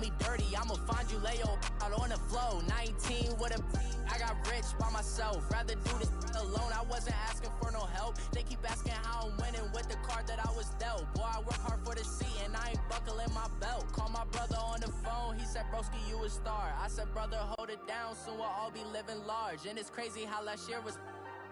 me dirty, I'ma find you, lay your out on the floor. 19 with a I got rich by myself. Rather do this alone. I wasn't asking for no help. They keep asking how I'm winning with the card that I was dealt. Boy, I work hard for the seat and I ain't buckling my belt. Call my brother on the phone. He said, broski, you a star. I said, brother, hold it down. Soon we'll all be living large. And it's crazy how last year was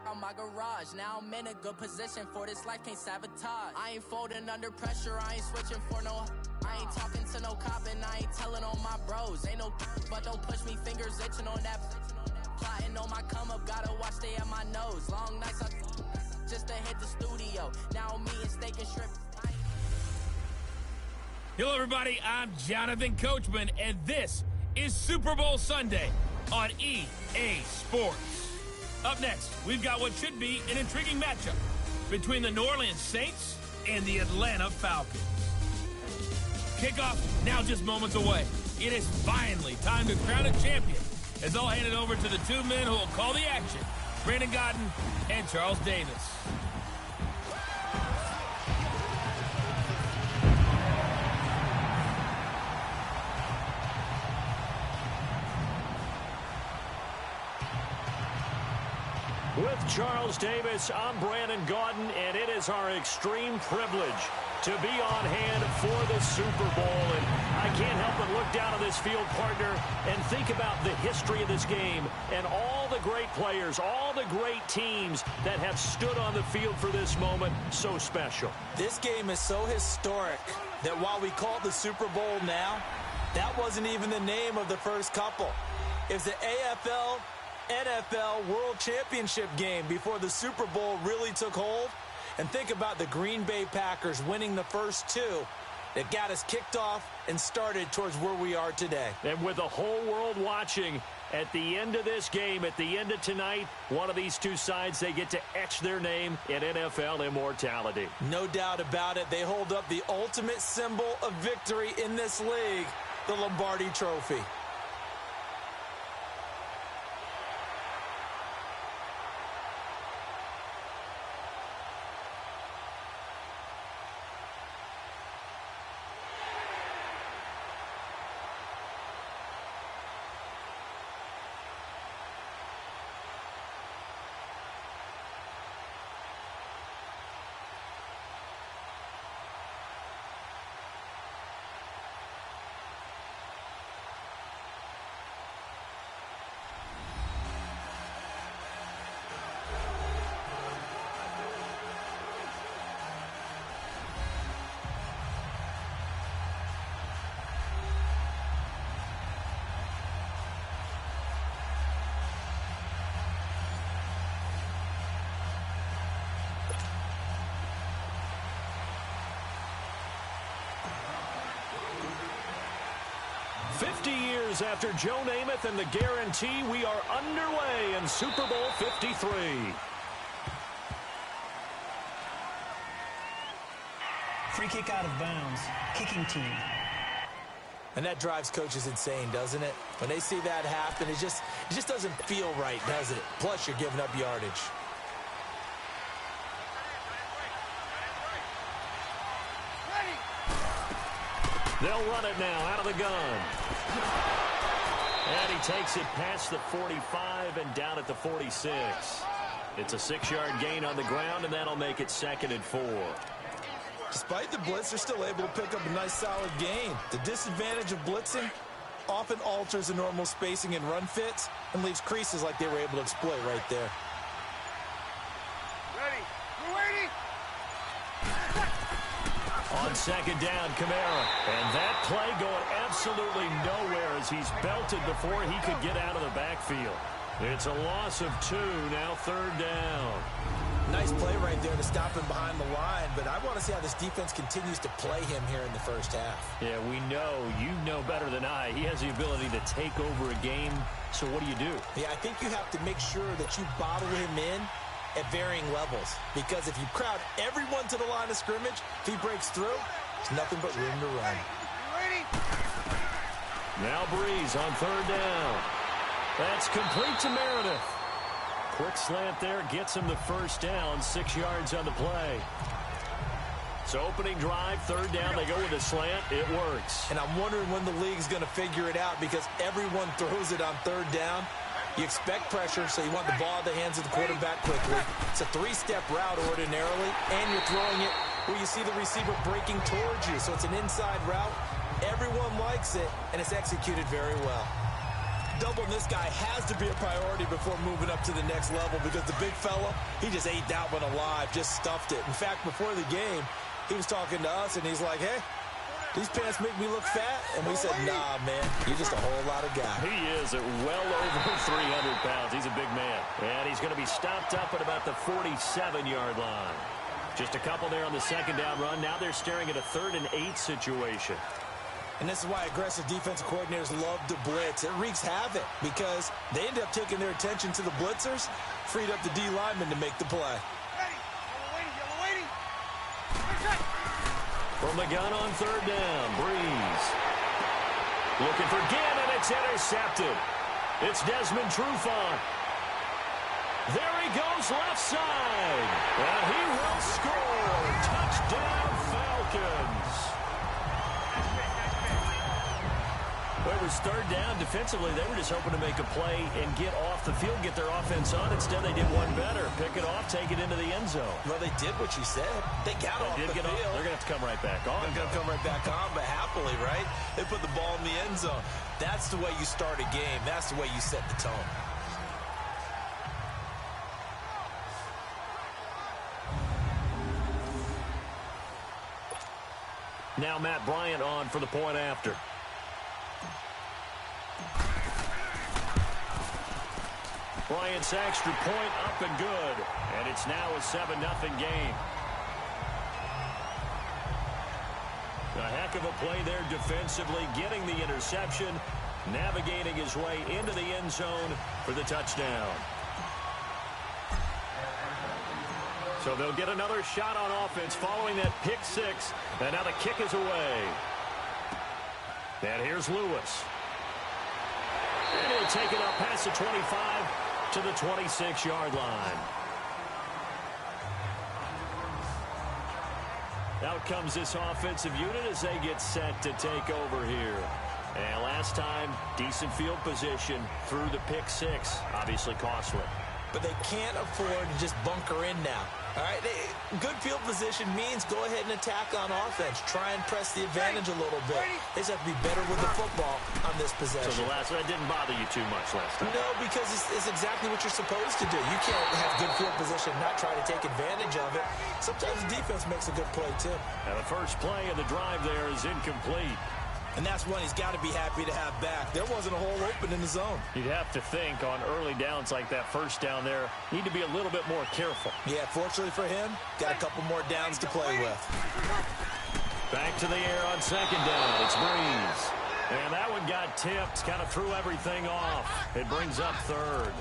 on my garage. Now I'm in a good position for this life, can't sabotage. I ain't folding under pressure. I ain't switching for no. I ain't talking to no cop and I ain't telling on my bros. Ain't no but don't push me, fingers itching on that. Plotting on my come up, gotta watch stay at my nose. Long nights I just to hit the studio. Now me and steak and shrimp. Hello everybody, I'm Jonathan Coachman and this is Super Bowl Sunday on EA Sports. Up next, we've got what should be an intriguing matchup between the New Orleans Saints and the Atlanta Falcons. Kickoff now just moments away. It is finally time to crown a champion, as I'll hand it over to the two men who will call the action, Brandon Godden and Charles Davis. With Charles Davis, I'm Brandon Godden, and it is our extreme privilege to be on hand for the Super Bowl. And I can't help but look down at this field, partner, and think about the history of this game and all the great players, all the great teams that have stood on the field for this moment. So special. This game is so historic that while we call it the Super Bowl now, that wasn't even the name of the first couple. It was the AFL NFL World Championship game before the Super Bowl really took hold. And think about the Green Bay Packers winning the first two that got us kicked off and started towards where we are today. And with the whole world watching, at the end of this game, at the end of tonight, one of these two sides, they get to etch their name in NFL immortality. No doubt about it. They hold up the ultimate symbol of victory in this league, the Lombardi Trophy. Years after Joe Namath and the guarantee, we are underway in Super Bowl 53. Free kick out of bounds. Kicking team. And that drives coaches insane, doesn't it? When they see that happen, it just doesn't feel right, does it? Plus, you're giving up yardage. They'll run it now out of the gun. And he takes it past the 45 and down at the 46. It's a 6-yard gain on the ground, and that'll make it 2nd and 4. Despite the blitz, they're still able to pick up a nice, solid gain. The disadvantage of blitzing often alters the normal spacing and run fits and leaves creases like they were able to exploit right there. Ready. We're waiting. On 2nd down, Kamara. And that play going absolutely nowhere as he's belted before he could get out of the backfield. It's a loss of 2, now 3rd down. Nice play right there to stop him behind the line, but I want to see how this defense continues to play him here in the first half. Yeah, we know. You know better than I. He has the ability to take over a game, so what do you do? Yeah, I think you have to make sure that you bottle him in at varying levels, because if you crowd everyone to the line of scrimmage, if he breaks through, there's nothing but room to run. Now Breeze on 3rd down. That's complete to Meredith. Quick slant there gets him the 1st down, 6 yards on the play. So opening drive, third down, they go with a slant. It works. And I'm wondering when the league's going to figure it out because everyone throws it on third down. You expect pressure, so you want the ball in the hands of the quarterback quickly. It's a three-step route ordinarily, and you're throwing it where you see the receiver breaking towards you. So it's an inside route. Everyone likes it, and it's executed very well. Doubling this guy has to be a priority before moving up to the next level because the big fella, he just ate that one alive, just stuffed it. In fact, before the game, he was talking to us, and he's like, hey, these pants make me look fat? And we said, nah, man, you're just a whole lot of guy. He is at well over 300 pounds. He's a big man. And he's going to be stopped up at about the 47-yard line. Just a couple there on the second down run. Now they're staring at a 3rd and 8 situation. And this is why aggressive defensive coordinators love to blitz. It wreaks havoc because they end up taking their attention to the blitzers, freed up the D lineman to make the play. From the gun on third down, Breeze. Looking for Ginn, and it's intercepted. It's Desmond Trufant. There he goes left side. And he will score. Touchdown, Falcons. Well, it was third down. Defensively, they were just hoping to make a play and get off the field, get their offense on. Instead, they did one better. Pick it off, take it into the end zone. Well, they did what you said. They got off the field. They're going to have to come right back on. They're going to come right back on, but happily, right? They put the ball in the end zone. That's the way you start a game. That's the way you set the tone. Now Matt Bryant on for the point after. Bryant's extra point up and good. And it's now a 7-0 game. A heck of a play there defensively, getting the interception, navigating his way into the end zone for the touchdown. So they'll get another shot on offense following that pick six. And now the kick is away. And here's Lewis. And he'll take it up past the 25 to the 26-yard line. Out comes this offensive unit as they get set to take over here. And last time, decent field position through the pick six. Obviously costly. But they can't afford to just bunker in now. All right, good field position means go ahead and attack on offense. Try and press the advantage a little bit. They just have to be better with the football on this possession. So the last one didn't bother you too much last time? No, because it's exactly what you're supposed to do. You can't have good field position and not try to take advantage of it. Sometimes the defense makes a good play, too. And the first play of the drive there is incomplete. And that's one he's got to be happy to have back. There wasn't a hole open in the zone. You'd have to think on early downs like that first down there, need to be a little bit more careful. Yeah, fortunately for him, got a couple more downs to play with. Back to the air on second down. It's Breeze. And that one got tipped, kind of threw everything off. It brings up third.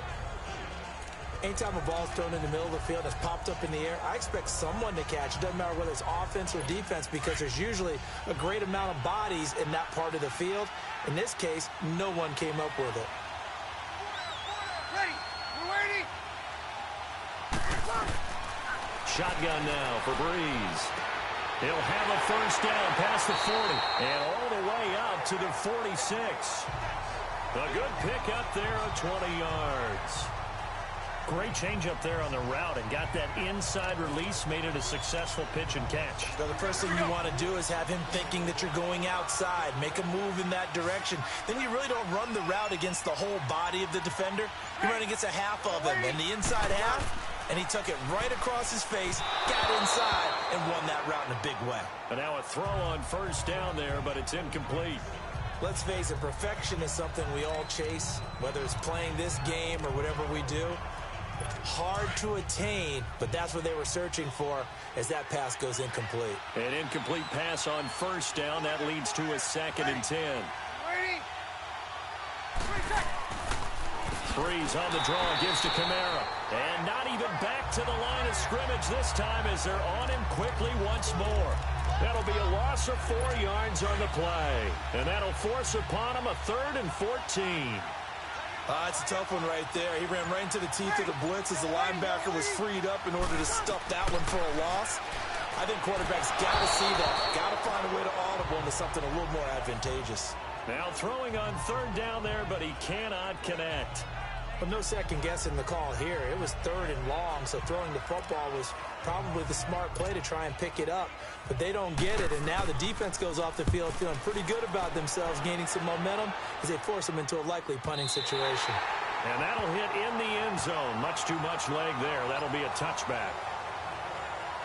Anytime a ball's thrown in the middle of the field that's popped up in the air, I expect someone to catch. It doesn't matter whether it's offense or defense because there's usually a great amount of bodies in that part of the field. In this case, no one came up with it. Ready. We're waiting. Shotgun now for Breeze. He'll have a first down past the 40 and all the way out to the 46. A good pick up there of 20 yards. Great change up there on the route and got that inside release, made it a successful pitch and catch. So the first thing you want to do is have him thinking that you're going outside, make a move in that direction. Then you really don't run the route against the whole body of the defender. You run against a half of him, and the inside half, and he took it right across his face, got inside, and won that route in a big way. And now a throw on first down there, but it's incomplete. Let's face it, perfection is something we all chase, whether it's playing this game or whatever we do. Hard to attain, but that's what they were searching for as that pass goes incomplete. An incomplete pass on first down. That leads to a 2nd and 10. Breeze on the draw, gives to Kamara. And not even back to the line of scrimmage this time as they're on him quickly once more. That'll be a loss of 4 yards on the play. And that'll force upon him a 3rd and 14. It's a tough one right there. He ran right into the teeth of the blitz as the linebacker was freed up in order to stuff that one for a loss. I think quarterbacks got to see that. Got to find a way to audible into something a little more advantageous. Now throwing on third down there, but he cannot connect. But no second guessing the call here. It was third and long, so throwing the football was probably the smart play to try and pick it up. But they don't get it, and now the defense goes off the field feeling pretty good about themselves, gaining some momentum as they force them into a likely punting situation. And that'll hit in the end zone. Much too much leg there. That'll be a touchback.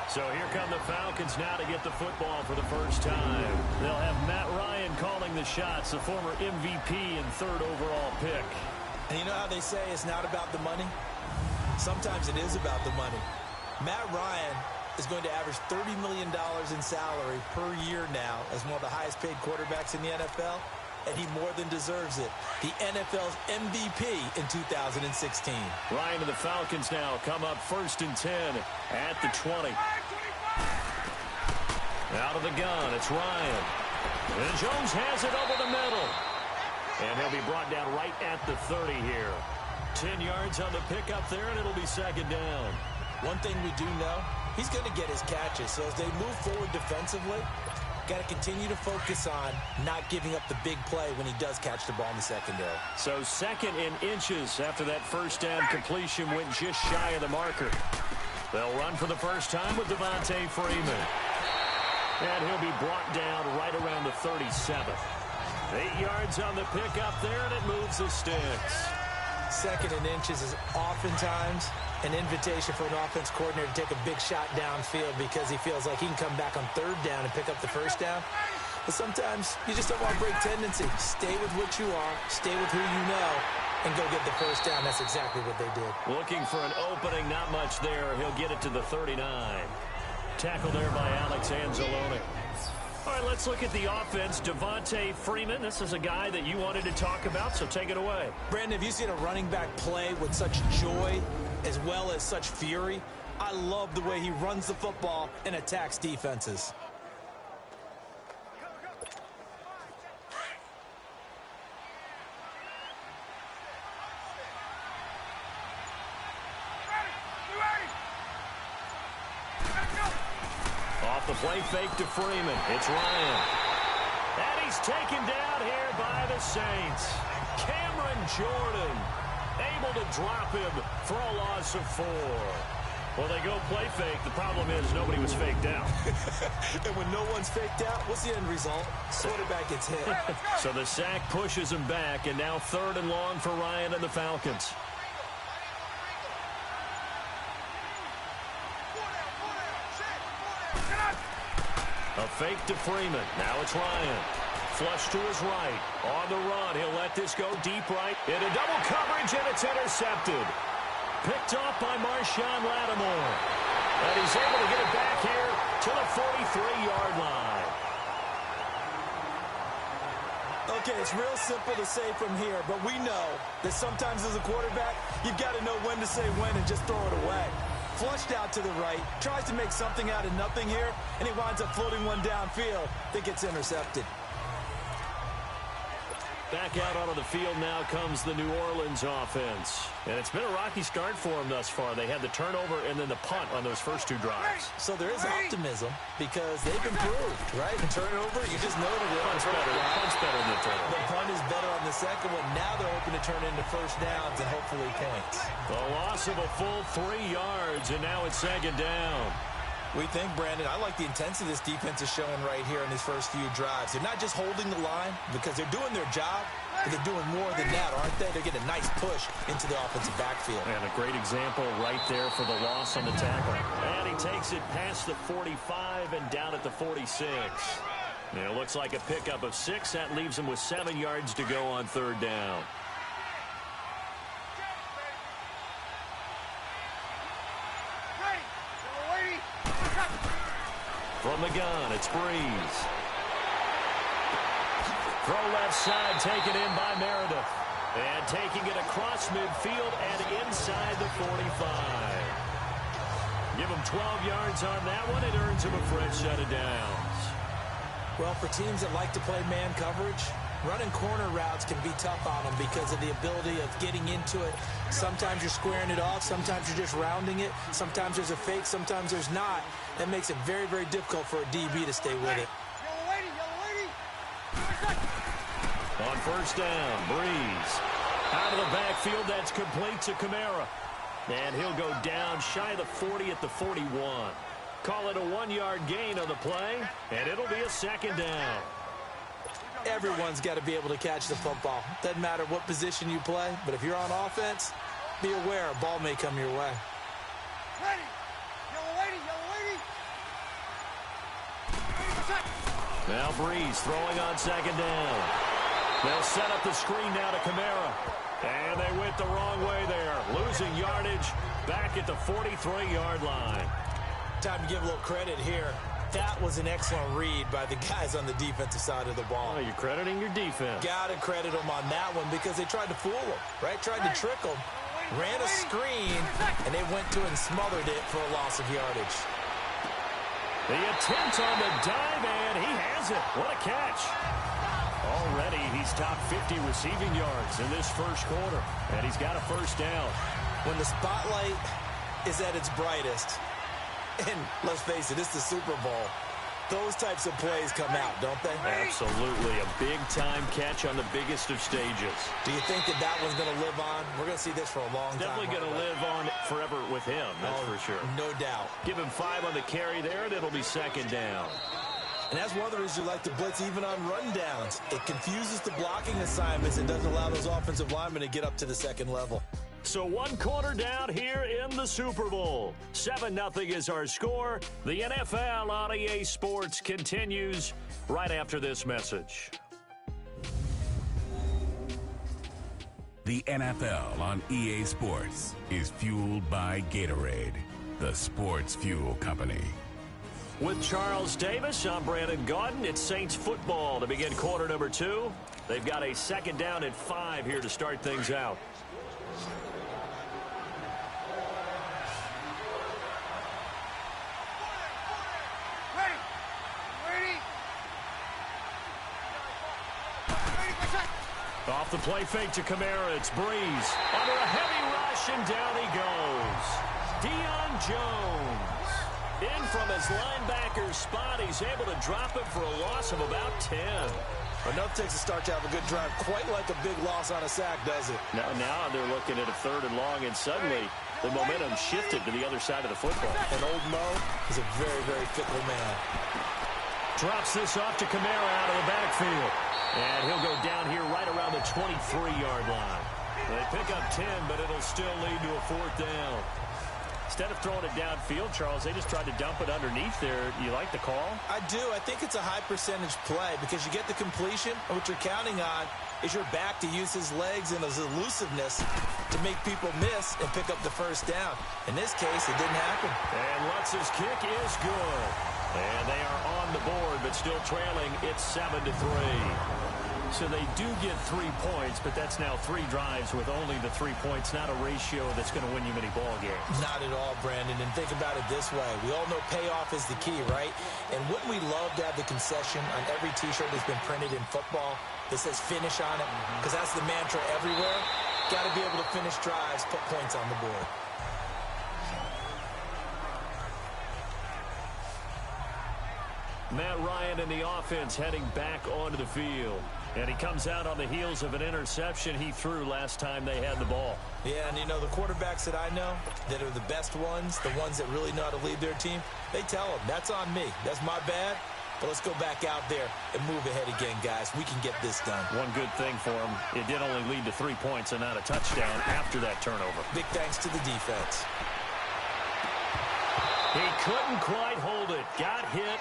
So here come the Falcons now to get the football for the first time. They'll have Matt Ryan calling the shots, the former MVP and third overall pick. And you know how they say it's not about the money? Sometimes it is about the money. Matt Ryan is going to average $30 million in salary per year now as one of the highest paid quarterbacks in the NFL, and he more than deserves it. The NFL's MVP in 2016. Ryan and the Falcons now come up 1st and 10 at the 20. Out of the gun, it's Ryan. And Jones has it over the middle. And he'll be brought down right at the 30 here. 10 yards on the pickup there, and it'll be second down. One thing we do know, he's going to get his catches. So as they move forward defensively, got to continue to focus on not giving up the big play when he does catch the ball in the secondary. So 2nd and inches after that first down completion went just shy of the marker. They'll run for the first time with Devontae Freeman. And he'll be brought down right around the 37. 8 yards on the pickup there, and it moves the sticks. 2nd and inches is oftentimes an invitation for an offense coordinator to take a big shot downfield because he feels like he can come back on 3rd down and pick up the first down. But sometimes you just don't want to break tendency. Stay with what you are, stay with who you know, and go get the first down. That's exactly what they did. Looking for an opening, not much there. He'll get it to the 39. Tackle there by Alex Anzalone. All right, let's look at the offense. Devontae Freeman, this is a guy that you wanted to talk about, so take it away. Brandon, have you seen a running back play with such joy as well as such fury? I love the way he runs the football and attacks defenses. Off the play fake to Freeman. It's Ryan. And he's taken down here by the Saints. Cameron Jordan able to drop him for a loss of 4. Well, they go play fake. The problem is nobody was faked out. And when no one's faked out, what's the end result? Quarterback gets hit. So the sack pushes him back, and now 3rd and long for Ryan and the Falcons. A fake to Freeman. Now it's Ryan. Flush to his right. On the run. He'll let this go deep right. Into double coverage, and it's intercepted. Picked off by Marshawn Lattimore. And he's able to get it back here to the 43-yard line. Okay, it's real simple to say from here, but we know that sometimes as a quarterback, you've got to know when to say when and just throw it away. Flushed out to the right, tries to make something out of nothing here, and he winds up floating one downfield that gets intercepted. Back out onto the field now comes the New Orleans offense. And it's been a rocky start for them thus far. They had the turnover and then the punt on those first 2 drives. So there is optimism because they've improved, right? The turnover, you just noted it. Punt's better than the turnover. The punt is better on the second one. Now they're hoping to turn into first downs and hopefully points. The loss of a full 3 yards, and now it's 2nd down. We think, Brandon, I like the intensity this defense is showing right here in these first few drives. They're not just holding the line because they're doing their job, but they're doing more than that, aren't they? They're getting a nice push into the offensive backfield. And a great example right there for the loss on the tackle. And he takes it past the 45 and down at the 46. And it looks like a pickup of 6. That leaves him with 7 yards to go on 3rd down. From the gun, it's Breeze. Throw left side, taken in by Meredith. And taking it across midfield and inside the 45. Give him 12 yards on that one. It earns him a fresh set of downs. Well, for teams that like to play man coverage, Running corner routes can be tough on him because of the ability of getting into it. Sometimes you're squaring it off. Sometimes you're just rounding it. Sometimes there's a fake. Sometimes there's not. That makes it very, very difficult for a DB to stay with it. Yellow lady. On first down, Breeze. Out of the backfield, that's complete to Kamara. And he'll go down shy of the 40 at the 41. Call it a 1-yard gain on the play, and it'll be a second down. Everyone's got to be able to catch the football. Doesn't matter what position you play, but if you're on offense, be aware a ball may come your way. Ready. Yellow lady. Now Breeze throwing on second down. They'll set up the screen now to Kamara. And they went the wrong way there. Losing yardage back at the 43-yard line. Time to give a little credit here. That was an excellent read by the guys on the defensive side of the ball. Oh, you're crediting your defense. Got to credit them on that one because they tried to fool them, right? Tried to trick them. Ran a screen, and they went to it and smothered it for a loss of yardage. The attempt on the dive, and he has it. What a catch. Already, he's top 50 receiving yards in this first quarter, and he's got a first down. When the spotlight is at its brightest, and let's face it, it's the Super Bowl, those types of plays come out, don't they? Absolutely. A big-time catch on the biggest of stages. Do you think that one's going to live on? We're going to see this for a long time. Definitely going to live on forever with him, that's for sure. No doubt. Give him 5 on the carry there, and it'll be second down. And that's one of the reasons you like to blitz even on rundowns. It confuses the blocking assignments and doesn't allow those offensive linemen to get up to the second level. So 1 quarter down here in the Super Bowl. 7-0 is our score. The NFL on EA Sports continues right after this message. The NFL on EA Sports is fueled by Gatorade, the sports fuel company. With Charles Davis, I'm Brandon Gaudin. It's Saints football to begin quarter number 2. They've got a second down and 5 here to start things out. Off the play fake to Kamara, it's Breeze. Under a heavy rush, and down he goes. Deion Jones. In from his linebacker spot, he's able to drop him for a loss of about 10. Enough takes a start to have a good drive, quite like a big loss on a sack, does it? Now they're looking at a 3rd and long, and suddenly the momentum shifted to the other side of the football. And old Mo is a very, very fickle man. Drops this off to Kamara out of the backfield. And he'll go down here right around the 23-yard line. They pick up 10, but it'll still lead to a 4th down. Instead of throwing it downfield, Charles, they just tried to dump it underneath there. You like the call? I do. I think it's a high percentage play because you get the completion, and what you're counting on is your back to use his legs and his elusiveness to make people miss and pick up the first down. In this case, it didn't happen. And Lutz's kick is good. And they are on the board, but still trailing. It's 7-3. So they do get 3 points, but that's now 3 drives with only the 3 points, not a ratio that's going to win you many ball games. Not at all, Brandon. And think about it this way. We all know payoff is the key, right? And wouldn't we love to have the concession on every T-shirt that's been printed in football that says finish on it? Because that's the mantra everywhere. Got to be able to finish drives, put points on the board. Matt Ryan and the offense heading back onto the field. And he comes out on the heels of an interception he threw last time they had the ball. Yeah, and you know, the quarterbacks that I know that are the best ones, the ones that really know how to lead their team, they tell them, that's on me. That's my bad. But let's go back out there and move ahead again, guys. We can get this done. One good thing for him, it did only lead to 3 points and not a touchdown after that turnover. Big thanks to the defense. He couldn't quite hold it. Got hit.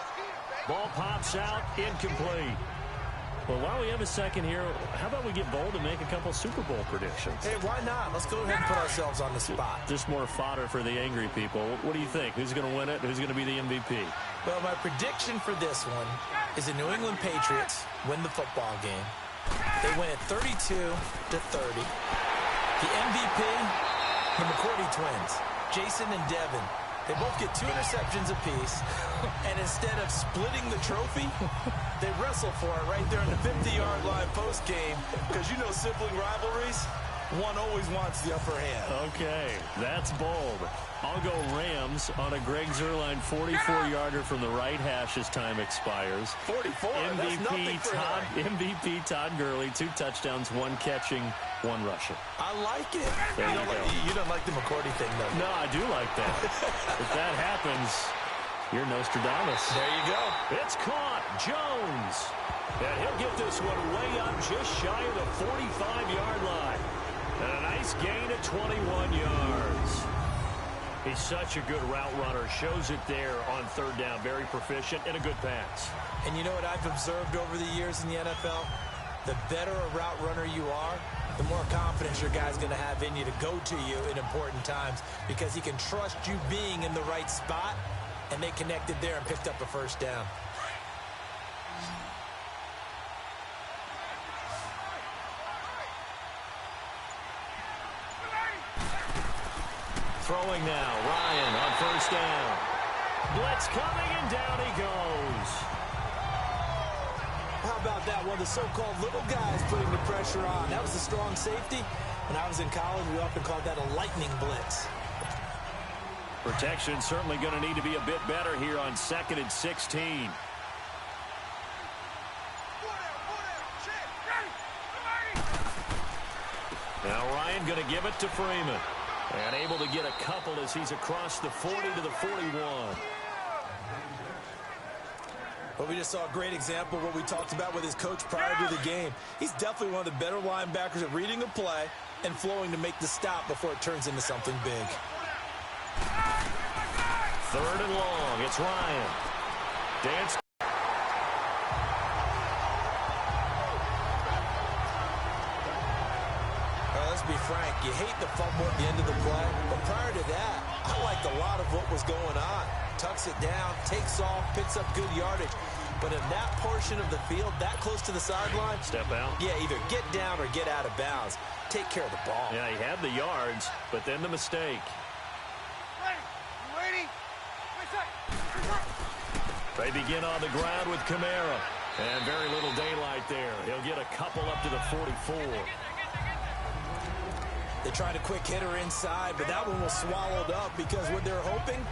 Ball pops out, incomplete. Well, while we have a second here, how about we get bold and make a couple Super Bowl predictions? Hey, why not? Let's go ahead and put ourselves on the spot. Just more fodder for the angry people. What do you think? Who's going to win it? Who's going to be the MVP? Well, my prediction for this one is the New England Patriots win the football game. They win it 32-30. The MVP, the McCourty twins, Jason and Devin. They both get 2 interceptions apiece, and instead of splitting the trophy, they wrestle for it right there on the 50-yard line post-game, because you know sibling rivalries, one always wants the upper hand. Okay, that's bold. I'll go Rams on a Greg Zuerlein 44-yarder from the right hash as time expires. 44, that's nothing for him. MVP Todd Gurley, 2 touchdowns, 1 catching, 1 rushing. I like it. There you don't like the McCourty thing, though. No, I do like that. If that happens, you're Nostradamus. There you go. It's caught. Jones. And he'll get this one way up just shy of the 45-yard line. And a nice gain of 21 yards. He's such a good route runner. Shows it there on 3rd down. Very proficient and a good pass. And you know what I've observed over the years in the NFL? The better a route runner you are, the more confidence your guy's going to have in you to go to you in important times, because he can trust you being in the right spot, and they connected there and picked up a 1st down. Throwing now, Ryan on 1st down. Blitz coming, and down he goes. How about that? One of the so-called little guys putting the pressure on. That was a strong safety. When I was in college, we often called that a lightning blitz. Protection certainly going to need to be a bit better here on 2nd and 16. Now Ryan going to give it to Freeman. And able to get a couple as he's across the 40 to the 41. Well, we just saw a great example of what we talked about with his coach prior to the game. He's definitely one of the better linebackers at reading a play and flowing to make the stop before it turns into something big. 3rd and long. It's Ryan. Dance. Be frank, you hate the fumble at the end of the play, but prior to that, I liked a lot of what was going on. Tucks it down, takes off, picks up good yardage, but in that portion of the field, that close to the sideline, step out. Yeah, either get down or get out of bounds. Take care of the ball. Yeah, he had the yards, but then the mistake. Ready? They begin on the ground with Kamara, and very little daylight there. He'll get a couple up to the 44. They tried a quick hitter inside, but that one was swallowed up because what they're hoping,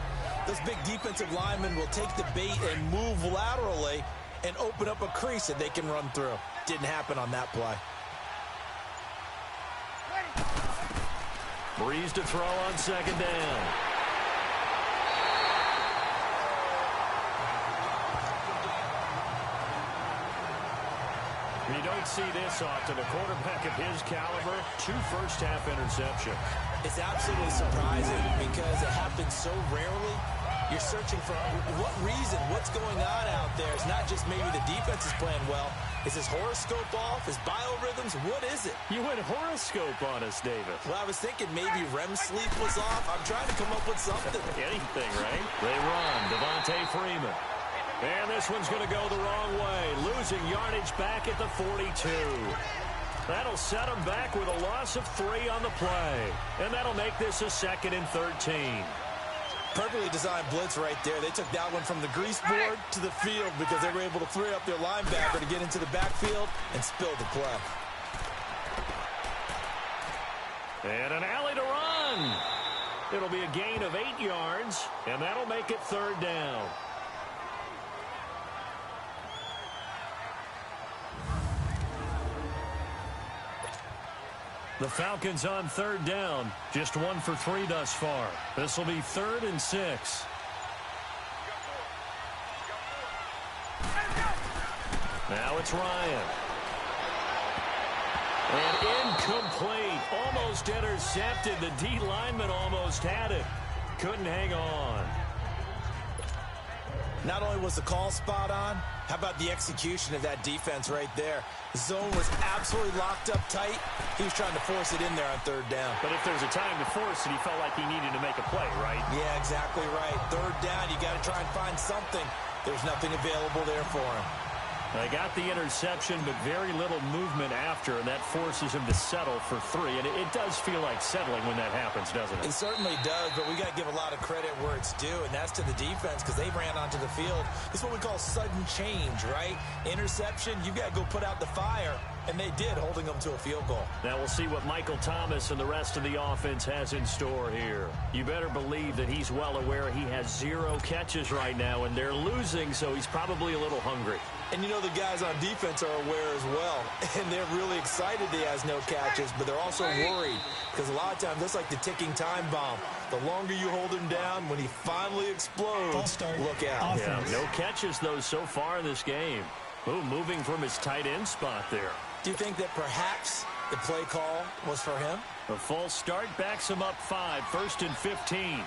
those big defensive linemen will take the bait and move laterally and open up a crease that they can run through. Didn't happen on that play. Breeze to throw on 2nd down. You don't see this often. A quarterback of his caliber, 2 first-half interceptions. It's absolutely surprising because it happens so rarely. You're searching for what reason, what's going on out there. It's not just maybe the defense is playing well. Is his horoscope off? His biorhythms? What is it? You went horoscope on us, David. Well, I was thinking maybe REM sleep was off. I'm trying to come up with something. Anything, right? They run. Devontae Freeman. And this one's going to go the wrong way. Losing yardage back at the 42. That'll set him back with a loss of 3 on the play. And that'll make this a 2nd and 13. Perfectly designed blitz right there. They took that one from the grease board to the field because they were able to free up their linebacker to get into the backfield and spill the play. And an alley to run. It'll be a gain of 8 yards, and that'll make it 3rd down. The Falcons on 3rd down. Just 1 for 3 thus far. This will be 3rd and 6. Now it's Ryan. And incomplete. Almost intercepted. The D lineman almost had it. Couldn't hang on. Not only was the call spot on, how about the execution of that defense right there? The zone was absolutely locked up tight. He was trying to force it in there on 3rd down. But if there's a time to force it, he felt like he needed to make a play, right? Yeah, exactly right. 3rd down, you got to try and find something. There's nothing available there for him. They got the interception, but very little movement after, and that forces him to settle for 3. And it does feel like settling when that happens, doesn't it? It certainly does, but we got to give a lot of credit where it's due, and that's to the defense because they ran onto the field. It's what we call sudden change, right? Interception, you've got to go put out the fire, and they did, holding them to a field goal. Now we'll see what Michael Thomas and the rest of the offense has in store here. You better believe that he's well aware he has 0 catches right now, and they're losing, so he's probably a little hungry. And you know the guys on defense are aware as well. And they're really excited he has no catches, but they're also worried. Because a lot of times that's like the ticking time bomb. The longer you hold him down, when he finally explodes, look out. Yeah, no catches, though, so far in this game. Ooh, moving from his tight end spot there. Do you think that perhaps the play call was for him? A false start backs him up 5, 1st and 15. Ready.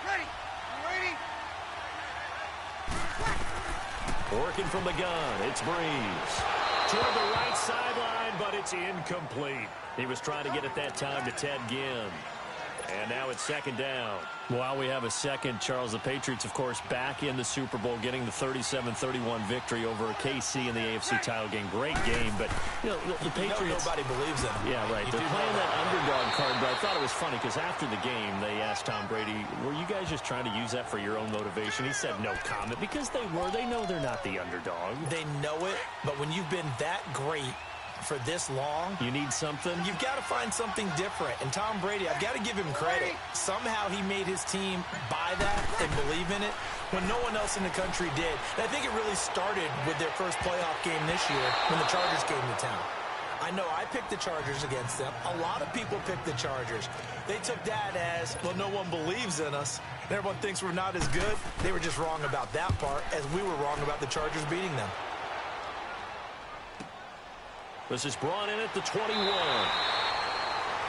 You ready? Working from the gun, it's Breeze. Toward the right sideline, but it's incomplete. He was trying to get it that time to Ted Ginn. And now it's 2nd down. While we have a second, Charles, the Patriots, of course, back in the Super Bowl, getting the 37-31 victory over KC in the AFC title game. Great game, but, you know, the Patriots... nobody believes in them. Yeah, right. They're playing that underdog card, but I thought it was funny because after the game, they asked Tom Brady, were you guys just trying to use that for your own motivation? He said no comment because they were. They know they're not the underdog. They know it, but when you've been that great for this long, you need something. You've got to find something different. And Tom Brady, I've got to give him credit. Somehow he made his team buy that and believe in it when no one else in the country did. And I think it really started with their first playoff game this year when the Chargers came to town. I know I picked the Chargers against them. A lot of people picked the Chargers. They took that as, well, no one believes in us, and everyone thinks we're not as good. They were just wrong about that part, as we were wrong about the Chargers beating them. This is brought in at the 21.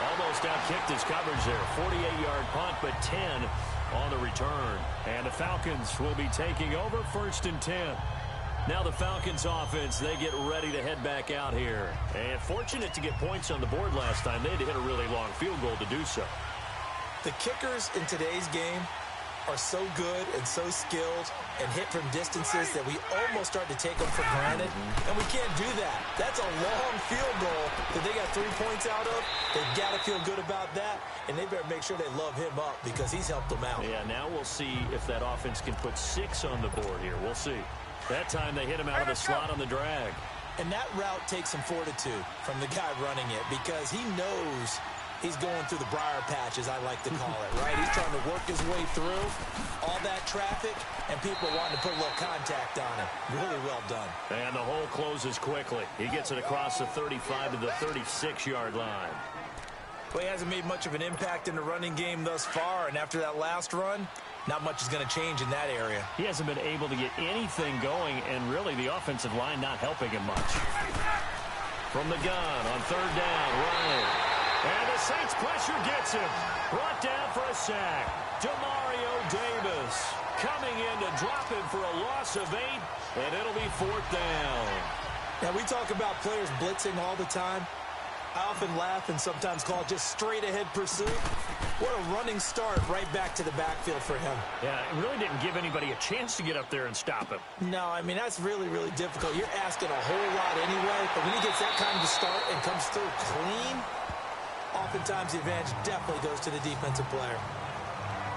Almost outkicked his coverage there. 48-yard punt, but 10 on the return. And the Falcons will be taking over 1st and 10. Now the Falcons offense, they get ready to head back out here. And fortunate to get points on the board last time. They had to hit a really long field goal to do so. The kickers in today's game are so good and so skilled and hit from distances that we almost start to take them for granted. And we can't do that. That's a long field goal that they got 3 points out of. They've got to feel good about that, and they better make sure they love him up because he's helped them out. Yeah, now we'll see if that offense can put 6 on the board here. We'll see. That time they hit him out of the slot on the drag. And that route takes some fortitude from the guy running it because he knows he's going through the briar patch, as I like to call it, right? He's trying to work his way through all that traffic, and people wanting to put a little contact on him. Really well done. And the hole closes quickly. He gets it across the 35 to the 36-yard line. Well, he hasn't made much of an impact in the running game thus far, and after that last run, not much is going to change in that area. He hasn't been able to get anything going, and really the offensive line not helping him much. From the gun on 3rd down, Ryan. And the Saints pressure gets him. Brought down for a sack. Demario Davis coming in to drop him for a loss of 8, and it'll be 4th down. Now, we talk about players blitzing all the time. I often laugh and sometimes call it just straight-ahead pursuit. What a running start right back to the backfield for him. Yeah, it really didn't give anybody a chance to get up there and stop him. No, I mean, that's really, really difficult. You're asking a whole lot anyway, but when he gets that kind of start and comes through clean, oftentimes the advantage definitely goes to the defensive player.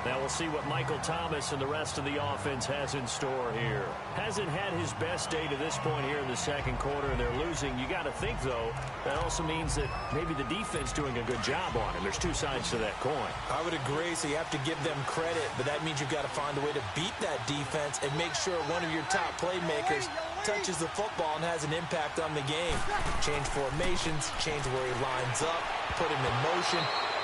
Now we'll see what Michael Thomas and the rest of the offense has in store here. Hasn't had his best day to this point here in the second quarter, and they're losing. You got to think, though, that also means that maybe the defense doing a good job on him. There's 2 sides to that coin. I would agree, so you have to give them credit, but that means you've got to find a way to beat that defense and make sure one of your top playmakers touches the football and has an impact on the game. Change formations, change where he lines up, put him in motion.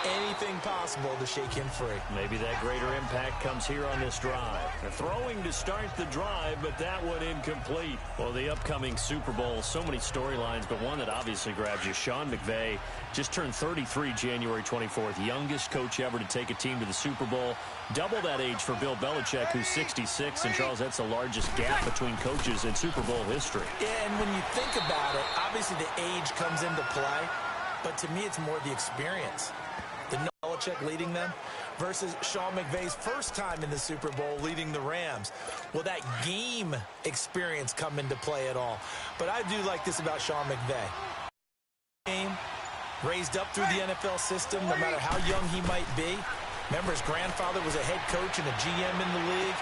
Anything possible to shake him free. Maybe that greater impact comes here on this drive. They're throwing to start the drive, but that one incomplete. Well, the upcoming Super Bowl, so many storylines, but one that obviously grabs you. Sean McVay just turned 33 January 24th. Youngest coach ever to take a team to the Super Bowl. Double that age for Bill Belichick, who's 66. And, Charles, that's the largest gap between coaches in Super Bowl history. Yeah, and when you think about it, obviously the age comes into play. But to me, it's more the experience. The Belichick leading them. versus Sean McVay's first time in the Super Bowl leading the Rams. Will that game experience come into play at all? But I do like this about Sean McVay. Game raised up through the NFL system, no matter how young he might be. Remember, his grandfather was a head coach and a GM in the league.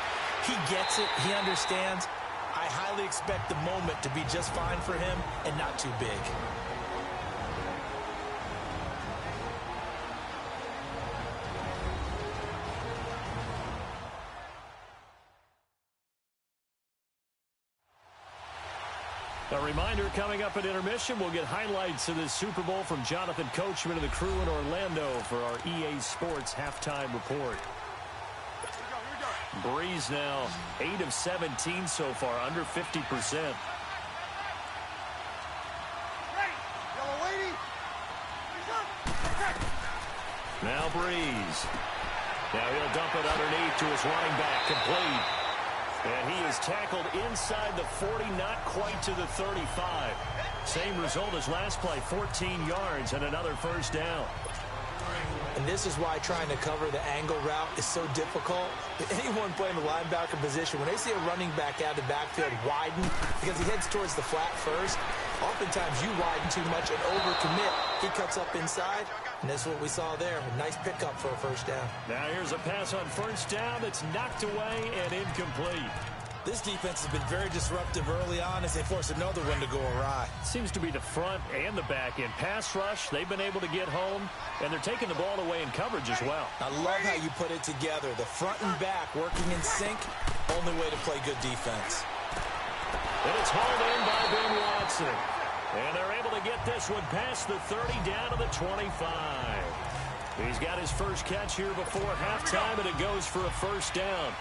He gets it. He understands. I highly expect the moment to be just fine for him and not too big. A reminder, coming up at intermission, we'll get highlights of this Super Bowl from Jonathan Coachman and the crew in Orlando for our EA Sports halftime report. Breeze now 8 of 17 so far, under 50%. Now Breeze. Now he'll dump it underneath to his running back, complete. And he is tackled inside the 40, not quite to the 35. Same result as last play, 14 yards and another first down. And this is why trying to cover the angle route is so difficult. Anyone playing the linebacker position, when they see a running back out of the backfield widen, because he heads towards the flat first, oftentimes you widen too much and overcommit. He cuts up inside, and that's what we saw there. A nice pickup for a first down. Now here's a pass on first down that's knocked away and incomplete. This defense has been very disruptive early on as they force another one to go awry. Seems to be the front and the back end. Pass rush, they've been able to get home, and they're taking the ball away in coverage as well. I love how you put it together. The front and back working in sync, only way to play good defense. And it's hauled in by Ben Watson. And they're able to get this one past the 30 down to the 25. He's got his first catch here before halftime, and it goes for a first down.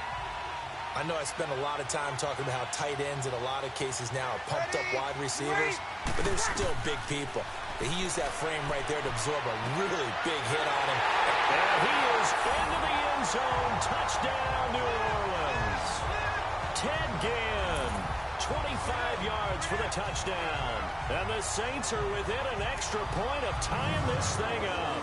I know I spent a lot of time talking about how tight ends in a lot of cases now are pumped up wide receivers, but they're still big people. He used that frame right there to absorb a really big hit on him. And he is into the end zone. Touchdown, New Orleans. Ted Ginn, 25 yards for the touchdown. And the Saints are within an extra point of tying this thing up.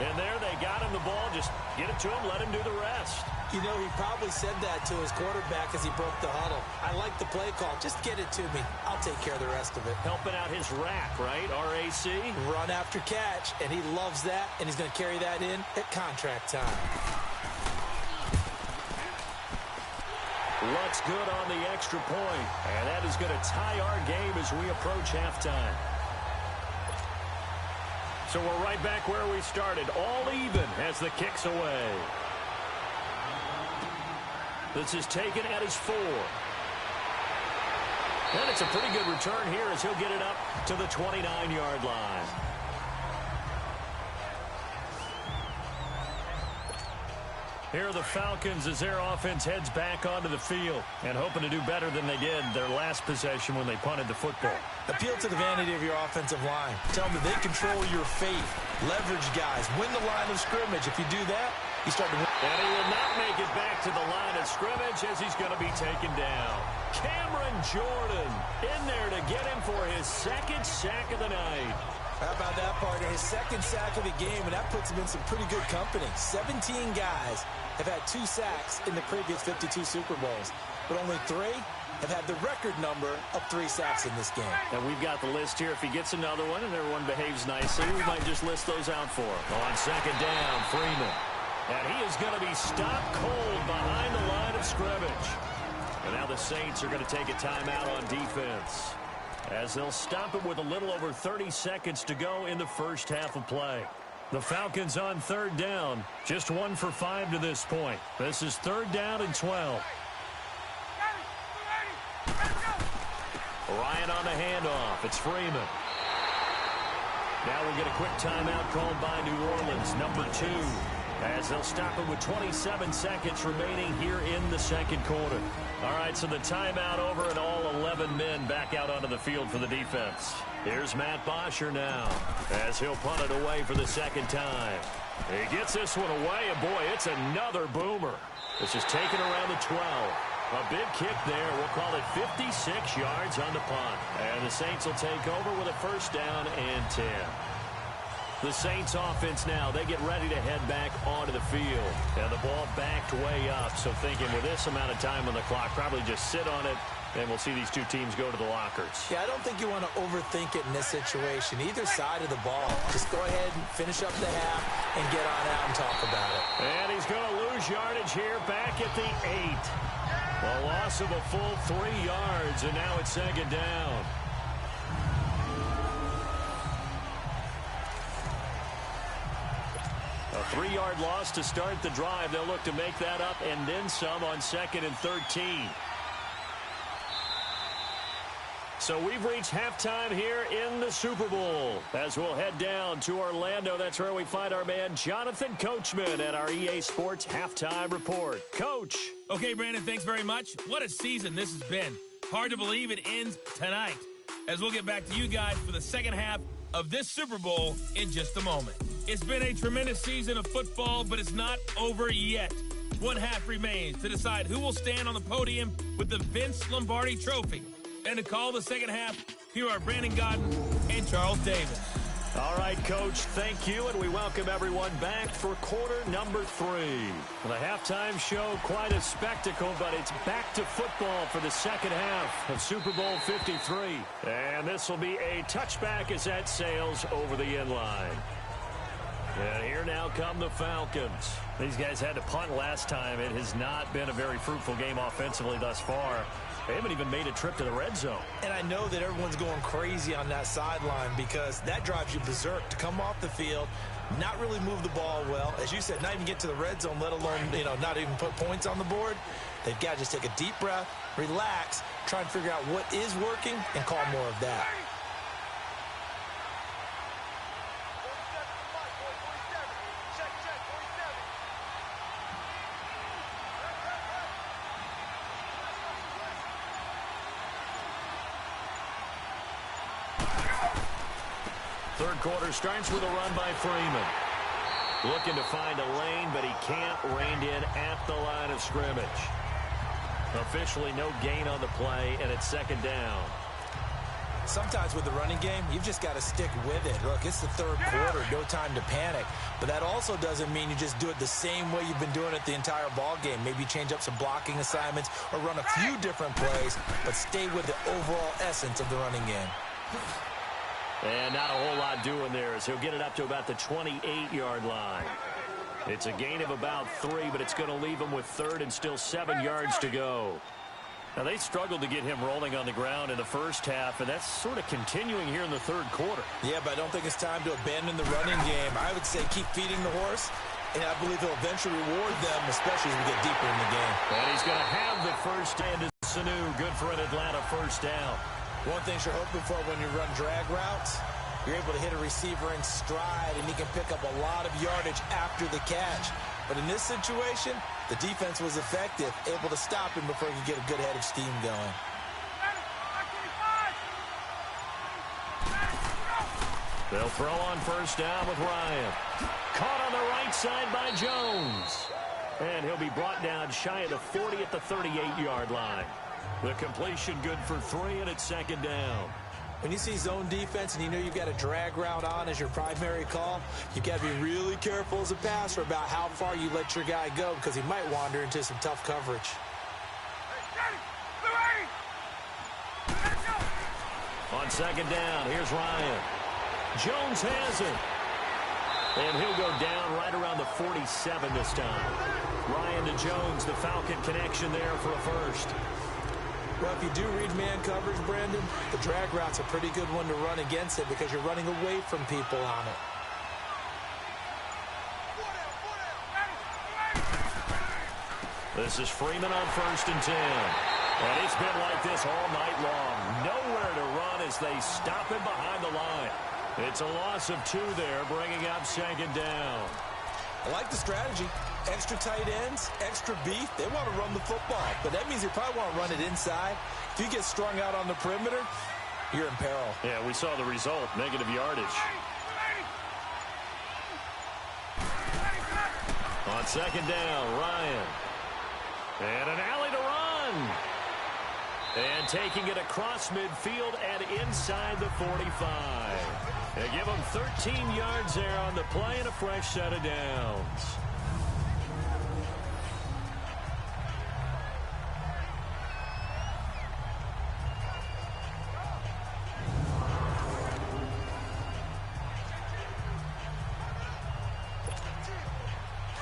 And there they got him the ball. Just get it to him, let him do the rest. You know, he probably said that to his quarterback as he broke the huddle. I like the play call. Just get it to me. I'll take care of the rest of it. Helping out his rack, right? RAC. Run after catch, and he loves that, and he's going to carry that in at contract time. Looks good on the extra point, and that is going to tie our game as we approach halftime. So we're right back where we started, all even as the kick's away. This is taken at his 4. And it's a pretty good return here as he'll get it up to the 29-yard line. Here are the Falcons as their offense heads back onto the field and hoping to do better than they did their last possession when they punted the football. Appeal to the vanity of your offensive line. Tell them that they control your fate. Leverage guys. Win the line of scrimmage. If you do that, you start to win. And he will not make it back to the line of scrimmage as he's going to be taken down. Cameron Jordan in there to get him for his second sack of the night. How about that, partner? His second sack of the game, and that puts him in some pretty good company. 17 guys have had 2 sacks in the previous 52 Super Bowls, but only 3 have had the record number of 3 sacks in this game. And we've got the list here. If he gets another one and everyone behaves nicely, we might just list those out for him. On second down, Freeman. And he is going to be stopped cold behind the line of scrimmage. And now the Saints are going to take a timeout on defense, as they'll stop it with a little over 30 seconds to go in the first half of play. The Falcons on third down, just 1 for 5 to this point. This is third down and 12. Ryan on the handoff. It's Freeman. Now we'll get a quick timeout called by New Orleans, number 2, as they'll stop it with 27 seconds remaining here in the second quarter. All right, so the timeout over and all 11 men back out onto the field for the defense. Here's Matt Bosher now as he'll punt it away for the second time. He gets this one away, and boy, it's another boomer. This is taken around the 12. A big kick there. We'll call it 56 yards on the punt. And the Saints will take over with a first down and 10. The Saints offense now, they get ready to head back onto the field. And the ball backed way up, so thinking with this amount of time on the clock, probably just sit on it, and we'll see these two teams go to the lockers. Yeah, I don't think you want to overthink it in this situation. Either side of the ball, just go ahead and finish up the half and get on out and talk about it. And he's going to lose yardage here back at the 8. A loss of a full 3 yards, and now it's second down. A 3-yard loss to start the drive. They'll look to make that up and then some on 2nd and 13. So we've reached halftime here in the Super Bowl. As we'll head down to Orlando, that's where we find our man Jonathan Coachman at our EA Sports Halftime Report. Coach. Okay, Brandon, thanks very much. What a season this has been. Hard to believe it ends tonight. As we'll get back to you guys for the second half of this Super Bowl in just a moment. It's been a tremendous season of football, but it's not over yet. One half remains to decide who will stand on the podium with the Vince Lombardi Trophy. And to call the second half, here are Brandon Godden and Charles Davis. All right, Coach, thank you, and we welcome everyone back for quarter number 3. The halftime show, quite a spectacle, but it's back to football for the second half of Super Bowl 53. And this will be a touchback as that sails over the end line. And here now come the Falcons. These guys had to punt last time. It has not been a very fruitful game offensively thus far. They haven't even made a trip to the red zone. And I know that everyone's going crazy on that sideline because that drives you berserk to come off the field, not really move the ball well. As you said, not even get to the red zone, let alone, not even put points on the board. They've got to just take a deep breath, relax, try and figure out what is working, and call more of that. Third quarter starts with a run by Freeman. Looking to find a lane, but he can't. Reined in at the line of scrimmage. Officially no gain on the play, and it's second down. Sometimes with the running game, you've just got to stick with it. Look, it's the third quarter, no time to panic. But that also doesn't mean you just do it the same way you've been doing it the entire ball game. Maybe change up some blocking assignments or run a few different plays, but stay with the overall essence of the running game. And not a whole lot doing there as he'll get it up to about the 28-yard line. It's a gain of about 3, but it's going to leave him with third and still 7 yards to go. Now, they struggled to get him rolling on the ground in the first half, and that's sort of continuing here in the third quarter. Yeah, but I don't think it's time to abandon the running game. I would say keep feeding the horse, and I believe he'll eventually reward them, especially as we get deeper in the game. And he's going to have the first down to Sanu. Good for an Atlanta first down. One thing you're hoping for when you run drag routes, you're able to hit a receiver in stride, and he can pick up a lot of yardage after the catch. But in this situation, the defense was effective, able to stop him before he could get a good head of steam going. They'll throw on first down with Ryan. Caught on the right side by Jones. And he'll be brought down shy of the 40 at the 38-yard line. The completion good for 3, and it's second down. When you see zone defense and you know you've got a drag route on as your primary call, you've got to be really careful as a passer about how far you let your guy go because he might wander into some tough coverage. On second down, here's Ryan. Jones has it. And he'll go down right around the 47 this time. Ryan to Jones, the Falcon connection there for a first. Well, if you do read man coverage, Brandon, the drag route's a pretty good one to run against it because you're running away from people on it. This is Freeman on first and 10. And it's been like this all night long. Nowhere to run as they stop him behind the line. It's a loss of 2 there, bringing up second down. I like the strategy. Extra tight ends, extra beef. They want to run the football, but that means they probably want to run it inside. If you get strung out on the perimeter, you're in peril. Yeah, we saw the result, negative yardage. On second down, Ryan. And an alley to run. And taking it across midfield and inside the 45. They give him 13 yards there on the play and a fresh set of downs.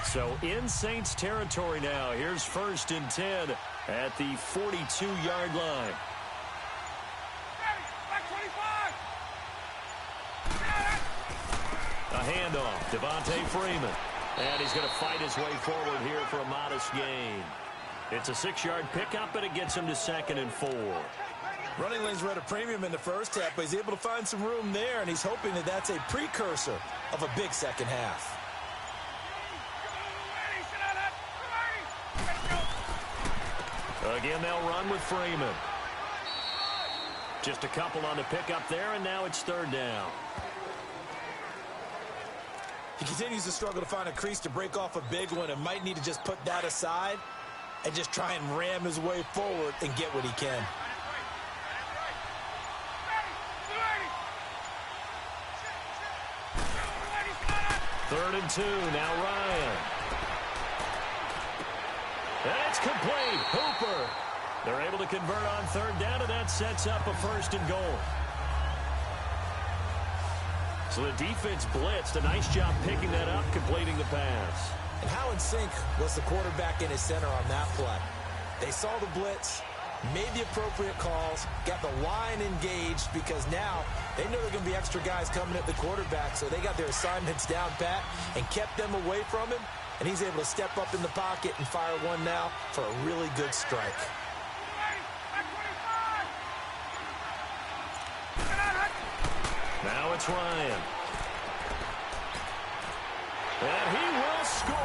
So in Saints territory now. Here's 1st and 10 at the 42-yard line. A handoff, Devontae Freeman. And he's going to fight his way forward here for a modest gain. It's a 6-yard pickup, and it gets him to 2nd and 4. Running lanes were at a premium in the first half, but he's able to find some room there, and he's hoping that that's a precursor of a big second half. Again, they'll run with Freeman. Just a couple on the pickup there, and now it's 3rd down. He continues to struggle to find a crease to break off a big one and might need to just put that aside and just try and ram his way forward and get what he can. Third and 2, now Ryan. And it's complete. Hooper. They're able to convert on 3rd down, and that sets up a 1st and goal. So the defense blitzed. A nice job picking that up, completing the pass. And how in sync was the quarterback in his center on that play? They saw the blitz, made the appropriate calls, got the line engaged because now they know there are going to be extra guys coming at the quarterback, so they got their assignments down pat and kept them away from him, and he's able to step up in the pocket and fire one now for a really good strike. Now it's Ryan. And he will score.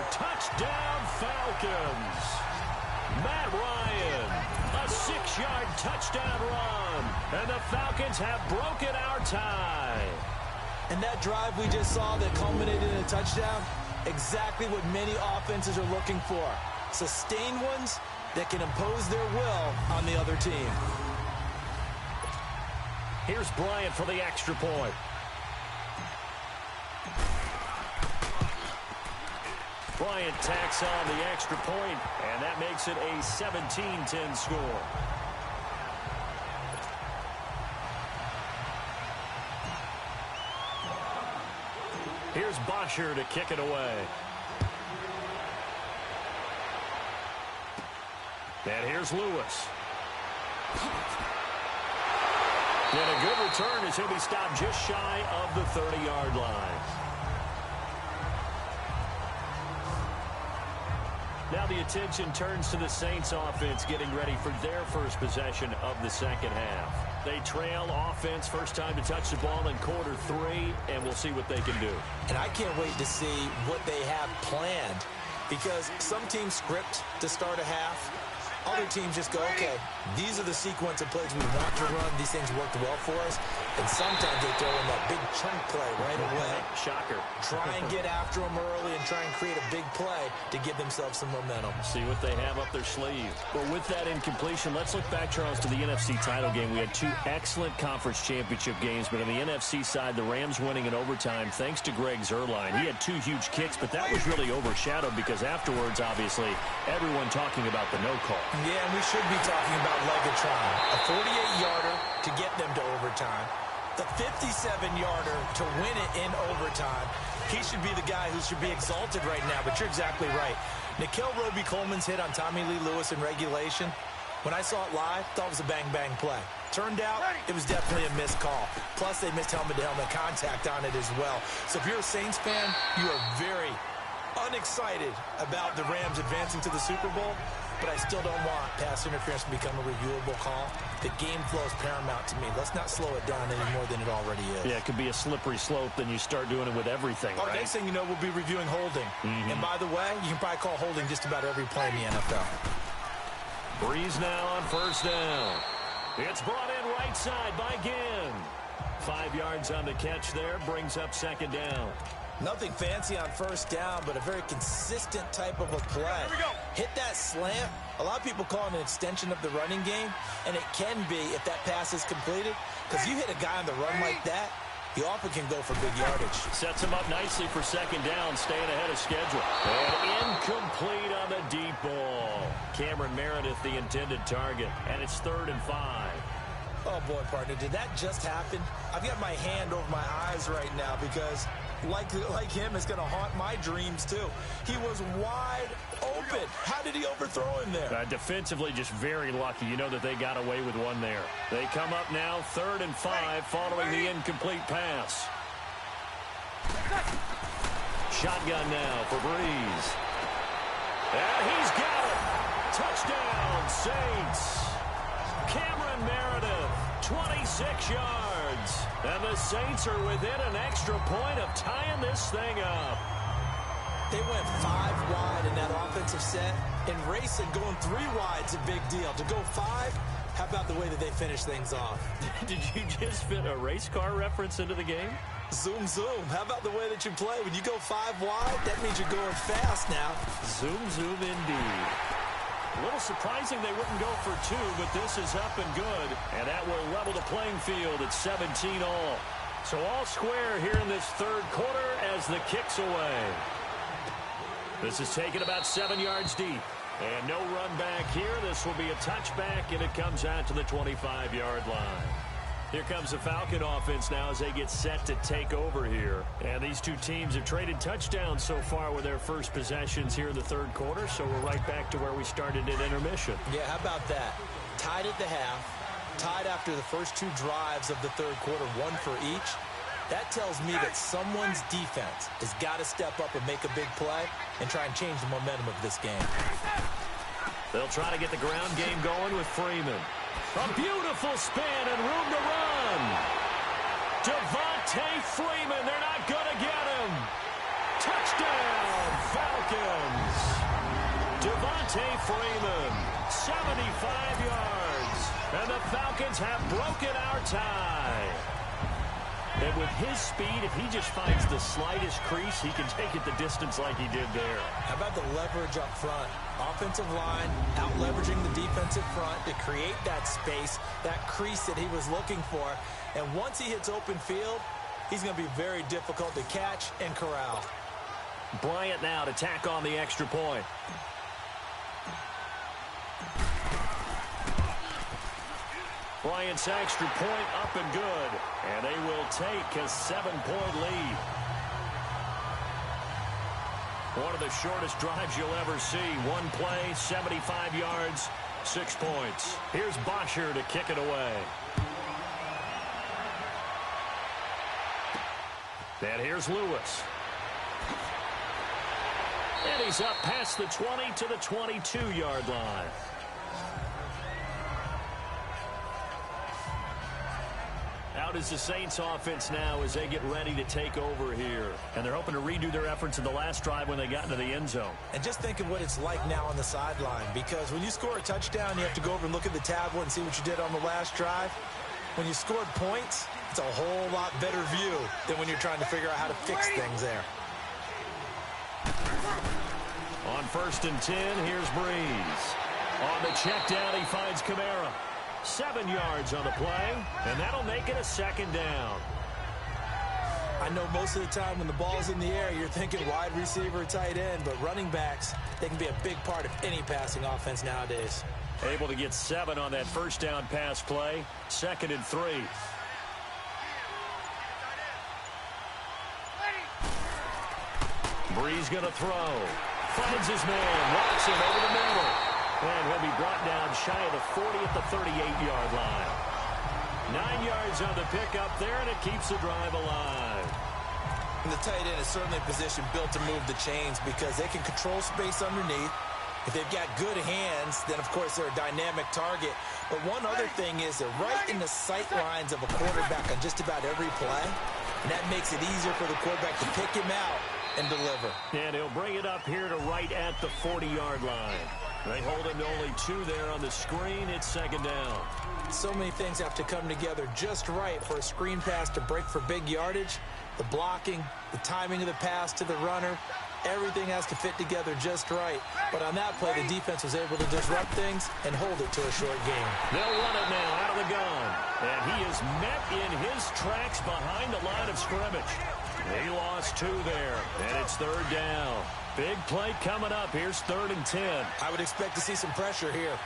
Touchdown, Falcons. Matt Ryan, a 6-yard touchdown run. And the Falcons have broken our tie. And that drive we just saw that culminated in a touchdown, exactly what many offenses are looking for. Sustained ones that can impose their will on the other team. Here's Bryant for the extra point. Bryant tacks on the extra point, and that makes it a 17-10 score. Here's Bosher to kick it away. And here's Lewis. And a good return as he'll be stopped just shy of the 30-yard line. Now the attention turns to the Saints offense getting ready for their first possession of the second half. They trail offense, first time to touch the ball in quarter 3, and we'll see what they can do. And I can't wait to see what they have planned, because some teams script to start a half. Other teams just go, okay, these are the sequence of plays we want to run. These things worked well for us. And sometimes they throw in that big chunk play right away. Shocker. Try and get after them early and try and create a big play to give themselves some momentum. See what they have up their sleeve. Well, with that incompletion, let's look back, Charles, to the NFC title game. We had 2 excellent conference championship games, but on the NFC side, the Rams winning in overtime thanks to Greg Zuerlein. He had 2 huge kicks, but that was really overshadowed because afterwards, obviously, everyone talking about the no call. Yeah, and we should be talking about Legatron. A 48-yarder to get them to overtime. The 57-yarder to win it in overtime. He should be the guy who should be exalted right now, but you're exactly right. Nickell Robey-Coleman's hit on Tommy Lee Lewis in regulation, when I saw it live, thought it was a bang-bang play. Turned out, it was definitely a missed call. Plus, they missed helmet-to-helmet contact on it as well. So if you're a Saints fan, you are very unexcited about the Rams advancing to the Super Bowl, but I still don't want pass interference to become a reviewable call. The game flow is paramount to me. Let's not slow it down any more than it already is. Yeah, it could be a slippery slope, then you start doing it with everything, right? Next thing you know, we'll be reviewing holding. And by the way, you can probably call holding just about every play in the NFL. Breeze now on first down. It's brought in right side by Ginn. 5 yards on the catch there, brings up second down. Nothing fancy on first down, but a very consistent type of a play. Hit that slant. A lot of people call it an extension of the running game, and it can be if that pass is completed. Because you hit a guy on the run like that, he often can go for big yardage. Sets him up nicely for second down, staying ahead of schedule. And incomplete on the deep ball. Cameron Meredith, the intended target, and it's 3rd and 5. Oh, boy, partner, did that just happen? I've got my hand over my eyes right now because, like him, it's going to haunt my dreams, too. He was wide open. How did he overthrow him there? Defensively, just very lucky. You know that they got away with one there. They come up now 3rd and 5 following the incomplete pass. Shotgun now for Breeze. And he's got it. Touchdown, Saints. Cameron Meredith, 26 yards. And the Saints are within an extra point of tying this thing up. They went 5 wide in that offensive set. And racing, going 3 wide's a big deal. To go 5, how about the way that they finish things off? Did you just fit a race car reference into the game? Zoom, zoom. How about the way that you play? When you go 5 wide, that means you're going fast now. Zoom, zoom indeed. A little surprising they wouldn't go for 2, but this is up and good. And that will level the playing field at 17 all. So all square here in this 3rd quarter as the kick's away. This is taken about 7 yards deep. And no run back here. This will be a touchback, and it comes out to the 25-yard line. Here comes the Falcon offense now as they get set to take over here. And these two teams have traded touchdowns so far with their first possessions here in the 3rd quarter, so we're right back to where we started at intermission. Yeah, how about that? Tied at the half, tied after the first 2 drives of the 3rd quarter, 1 for each. That tells me that someone's defense has got to step up and make a big play and try and change the momentum of this game. They'll try to get the ground game going with Freeman. A beautiful spin and room to run. Devontae Freeman, they're not going to get him. Touchdown, Falcons. Devontae Freeman, 75 yards. And the Falcons have broken our tie. And with his speed, if he just finds the slightest crease, he can take it the distance like he did there. How about the leverage up front? Offensive line out-leveraging the defensive front to create that space, that crease that he was looking for. And once he hits open field, he's going to be very difficult to catch and corral. Bryant now to tack on the extra point. Bryant's extra point up and good. And they will take a 7-point lead. One of the shortest drives you'll ever see. One play, 75 yards, 6 points. Here's Bosher to kick it away. And here's Lewis. And he's up past the 20 to the 22-yard line. Out is the Saints offense now as they get ready to take over here. And they're hoping to redo their efforts in the last drive when they got into the end zone. And just think of what it's like now on the sideline, because when you score a touchdown, you have to go over and look at the tablet and see what you did on the last drive. When you scored points, it's a whole lot better view than when you're trying to figure out how to fix things there. On 1st and 10, here's Breeze. On the check down, he finds Kamara. 7 yards on the play, and that'll make it a 2nd down. I know most of the time when the ball's in the air, you're thinking wide receiver, tight end, but running backs, they can be a big part of any passing offense nowadays. Able to get 7 on that 1st down pass play. 2nd and 3. Breeze going to throw. Finds his man. Watson over the middle. And he'll be brought down shy of the 40 at the 38-yard line. 9 yards on the pickup there, and it keeps the drive alive. And the tight end is certainly a position built to move the chains because they can control space underneath. If they've got good hands, then, of course, they're a dynamic target. But one other thing is they're right in the sight lines of a quarterback on just about every play. And that makes it easier for the quarterback to pick him out and deliver. And he'll bring it up here to right at the 40-yard line. They hold him to only 2 there on the screen. It's 2nd down. So many things have to come together just right for a screen pass to break for big yardage. The blocking, the timing of the pass to the runner, Everything has to fit together just right. But on that play, the defense was able to disrupt things and hold it to a short game. They'll run it now out of the gun. And he is met in his tracks behind the line of scrimmage. He lost 2 there, and it's 3rd down. Big play coming up. Here's 3rd and 10. I would expect to see some pressure here.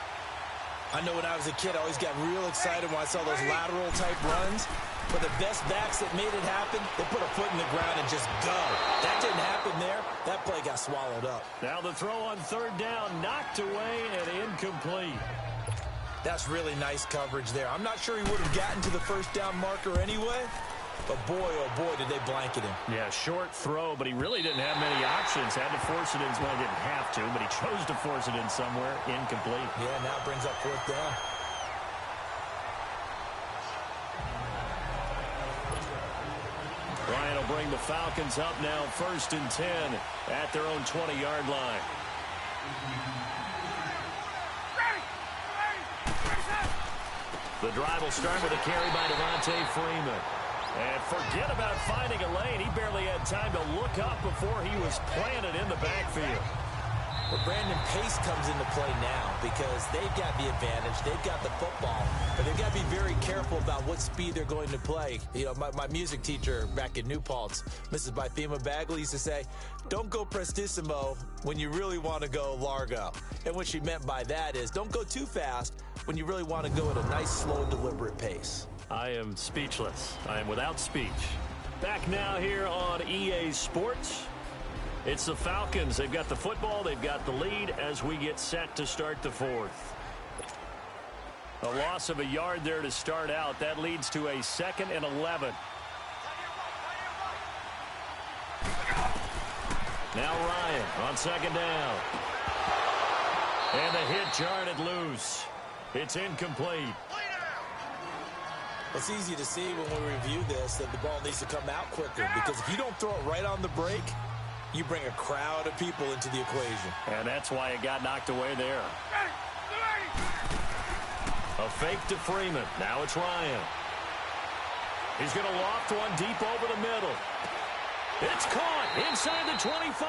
I know when I was a kid, I always got real excited when I saw those lateral-type runs. But the best backs that made it happen, they put a foot in the ground and just go. That didn't happen there. That play got swallowed up. Now the throw on 3rd down, knocked away and incomplete. That's really nice coverage there. I'm not sure he would have gotten to the 1st down marker anyway. But boy, oh boy, did they blanket him. Yeah, short throw, but he really didn't have many options. Had to force it in. Well, he didn't have to, but he chose to force it in somewhere. Incomplete. Yeah, now it brings up 4th down. Ryan will bring the Falcons up now, 1st and 10 at their own 20-yard line. The drive will start with a carry by Devontae Freeman. And forget about finding a lane. He barely had time to look up before he was planted in the backfield. Well, Brandon, pace comes into play now because they've got the advantage. They've got the football, but they've got to be very careful about what speed they're going to play. You know, my music teacher back in New Paltz, Mrs. Bythema Bagley, used to say, don't go prestissimo when you really want to go largo. And what she meant by that is don't go too fast when you really want to go at a nice, slow, deliberate pace. I am speechless. I am without speech. Back now here on EA Sports. It's the Falcons. They've got the football. They've got the lead as we get set to start the 4th. A loss of a yard there to start out. That leads to a 2nd and 11. Now Ryan on 2nd down. And the hit jarred it loose. It's incomplete. It's easy to see when we review this that the ball needs to come out quicker because if you don't throw it right on the break, you bring a crowd of people into the equation. And that's why it got knocked away there. A fake to Freeman. Now it's Ryan. He's going to loft one deep over the middle. It's caught inside the 25.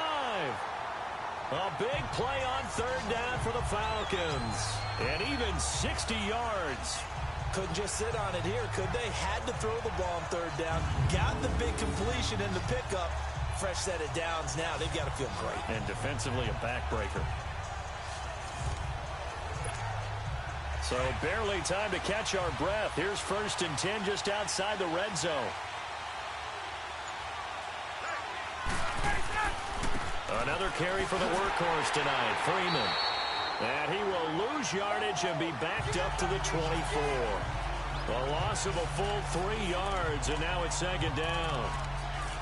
A big play on 3rd down for the Falcons. And even 60 yards. Couldn't just sit on it here, could they? Had to throw the ball on 3rd down. Got the big completion in the pickup. Fresh set of downs now. They've got to feel great. And defensively a backbreaker. So barely time to catch our breath. Here's 1st and 10 just outside the red zone. Another carry for the workhorse tonight, Freeman. And he will lose yardage and be backed up to the 24. A loss of a full 3 yards, and now it's 2nd down.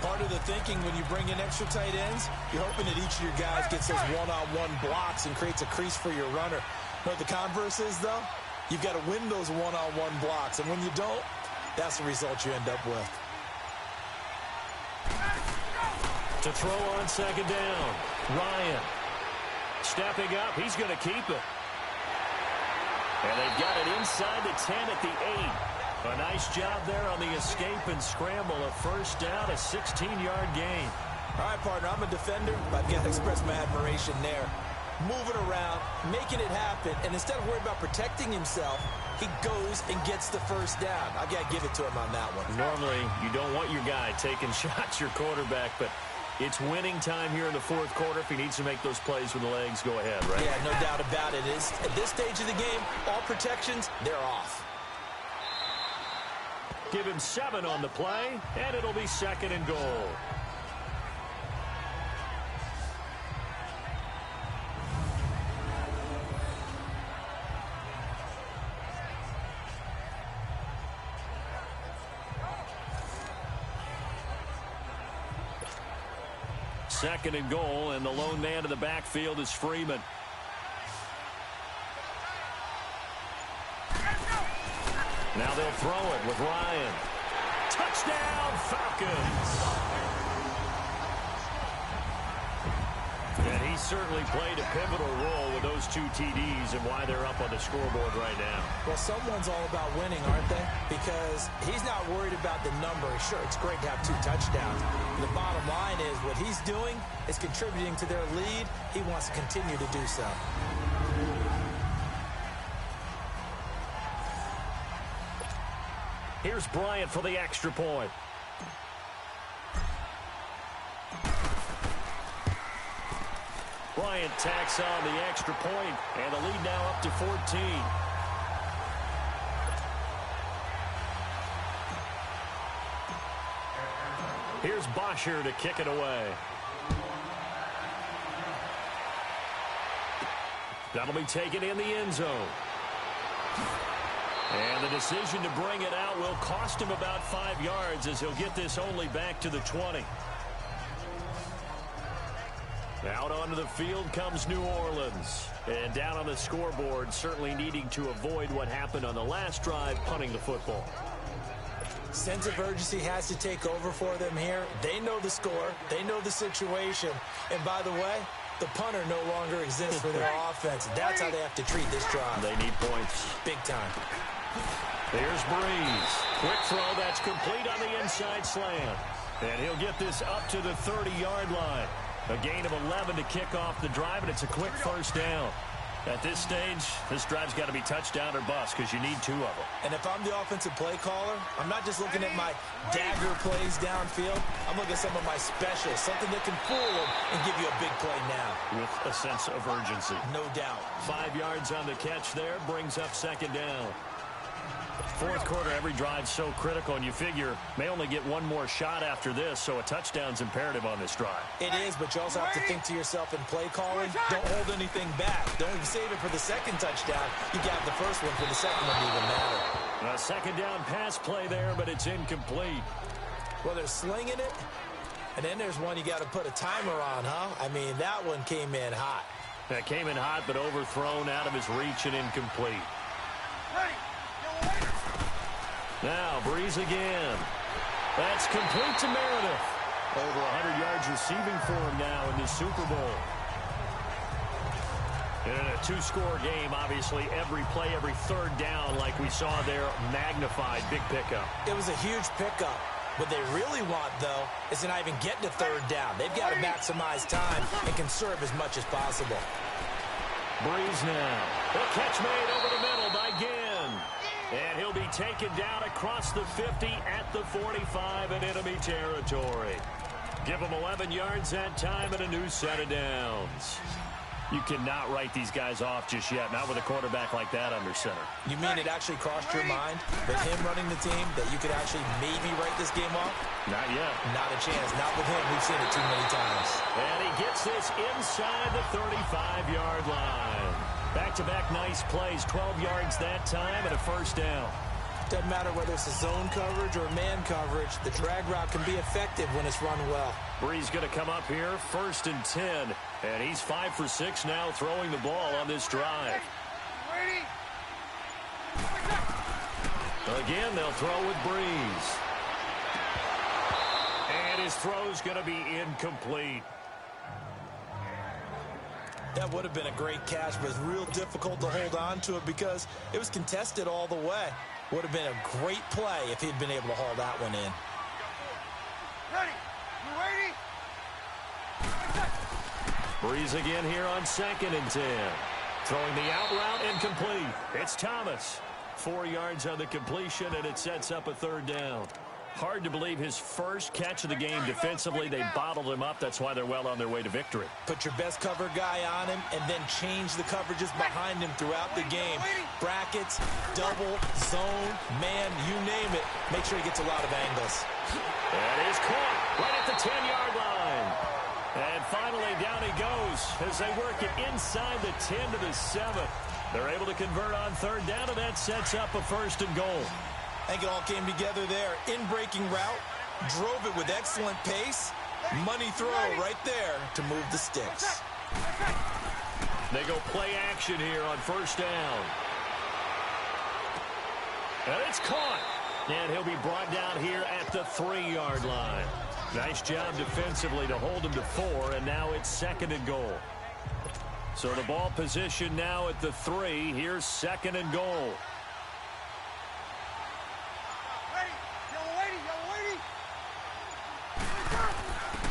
Part of the thinking when you bring in extra tight ends, you're hoping that each of your guys gets those one-on-one blocks and creates a crease for your runner. You know what the converse is, though? You've got to win those one-on-one blocks, and when you don't, that's the result you end up with. To throw on 2nd down, Ryan. Stepping up, he's going to keep it. And they've got it inside the 10 at the 8. A nice job there on the escape and scramble. A 1st down, a 16-yard gain. All right, partner, I'm a defender, but I've got to express my admiration there. Moving around, making it happen, and instead of worrying about protecting himself, he goes and gets the 1st down. I've got to give it to him on that one. Normally, you don't want your guy taking shots, your quarterback, but it's winning time here in the 4th quarter. If he needs to make those plays with the legs, go ahead, right? Yeah, no doubt about it. At this stage of the game, all protections, they're off. Give him 7 on the play, and it'll be 2nd and goal. Second and goal, and the lone man in the backfield is Freeman. Now they'll throw it with Ryan. Touchdown, Falcons! And he certainly played a pivotal role with those 2 TDs and why they're up on the scoreboard right now. Well, someone's all about winning, aren't they? Because he's not worried about the number. Sure, it's great to have 2 touchdowns. The bottom line is what he's doing is contributing to their lead. He wants to continue to do so. Here's Bryant for the extra point. Bryant tacks on the extra point, and the lead now up to 14. Here's Bosher to kick it away. That'll be taken in the end zone. And the decision to bring it out will cost him about 5 yards as he'll get this only back to the 20. Out onto the field comes New Orleans. And down on the scoreboard, certainly needing to avoid what happened on the last drive, punting the football. Sense of urgency has to take over for them here. They know the score. They know the situation. And by the way, the punter no longer exists for their offense. That's how they have to treat this drive. They need points. Big time. There's Breeze. Quick throw that's complete on the inside slant. And he'll get this up to the 30-yard line. A gain of 11 to kick off the drive, and it's a quick first down. At this stage, this drive's got to be touchdown or bust because you need 2 of them. And if I'm the offensive play caller, I'm not just looking at my dagger plays downfield. I'm looking at some of my specials, something that can fool them and give you a big play now. With a sense of urgency. No doubt. 5 yards on the catch there, brings up second down. Fourth quarter, every drive's so critical, and you figure may only get 1 more shot after this, so a touchdown's imperative on this drive. It is, but you also have to think to yourself in play calling, don't hold anything back. Don't save it for the second touchdown. You got the first one for the second one to even matter. A second down pass play there, but it's incomplete. Well, they're slinging it, and then there's one you got to put a timer on, huh? I mean, that one came in hot. That came in hot, but overthrown out of his reach and incomplete. Now, Breeze again. That's complete to Meredith. Over 100 yards receiving for him now in this Super Bowl. And in a 2-score game, obviously, every play, every third down, like we saw there, magnified. Big pickup. It was a huge pickup. What they really want, though, is to not even get to third down. They've got to maximize time and conserve as much as possible. Breeze now. The catch made over the middle by Ginn. And he'll be taken down across the 50 at the 45 in enemy territory. Give him 11 yards that time and a new set of downs. You cannot write these guys off just yet, not with a quarterback like that under center. You mean it actually crossed your mind with him running the team that you could actually maybe write this game off? Not yet. Not a chance. Not with him. We've seen it too many times. And he gets this inside the 35-yard line. Back-to-back nice plays, 12 yards that time and a first down. Doesn't matter whether it's a zone coverage or man coverage, the drag route can be effective when it's run well. Breeze going to come up here, 1st and 10, and he's 5 for 6 now throwing the ball on this drive. Again, they'll throw with Breeze. And his throw's going to be incomplete. That would have been a great catch, but it's real difficult to hold on to it because it was contested all the way. Would have been a great play if he'd been able to haul that one in. Ready? You ready? Breeze again here on 2nd and 10. Throwing the out route incomplete. It's Thomas. 4 yards on the completion, and it sets up a third down. Hard to believe his first catch of the game defensively. They bottled him up. That's why they're well on their way to victory. Put your best cover guy on him and then change the coverages behind him throughout the game. Brackets, double, zone, man, you name it. Make sure he gets a lot of angles. That is caught right at the 10-yard line. And finally down he goes as they work it inside the 10 to the 7. They're able to convert on third down, and that sets up a 1st and goal. I think it all came together there. In-breaking route, drove it with excellent pace. Money throw right there to move the sticks. They go play action here on 1st down. And it's caught. And he'll be brought down here at the 3-yard line. Nice job defensively to hold him to 4, and now it's 2nd and goal. So the ball position now at the 3. Here's 2nd and goal.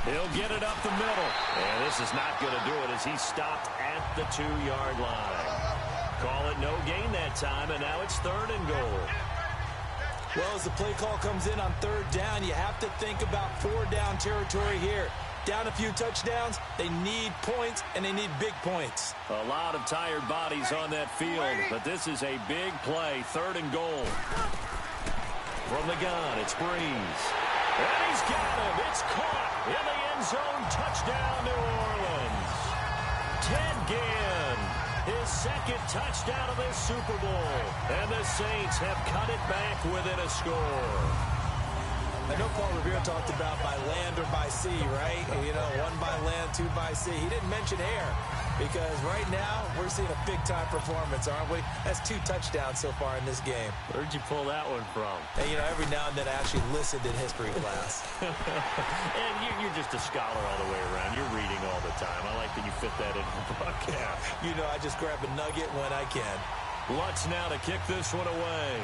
He'll get it up the middle. And this is not going to do it as he's stopped at the 2-yard line. Call it no gain that time, and now it's 3rd and goal. Well, as the play call comes in on 3rd down, you have to think about 4-down territory here. Down a few touchdowns, they need points, and they need big points. A lot of tired bodies on that field, but this is a big play. 3rd and goal. From the gun, it's Breeze. And he's got him. It's caught in the end zone. Touchdown, New Orleans. Ted Ginn, his 2nd touchdown of this Super Bowl. And the Saints have cut it back within a score. I know Paul Revere talked about by land or by sea, right? You know, 1 by land, 2 by sea. He didn't mention air because right now we're seeing a big-time performance, aren't we? That's 2 touchdowns so far in this game. Where'd you pull that one from? And, you know, every now and then I actually listened in history class. And you're just a scholar all the way around. You're reading all the time. I like that you fit that in the broadcast. You know, I just grab a nugget when I can. Lutz now to kick this one away.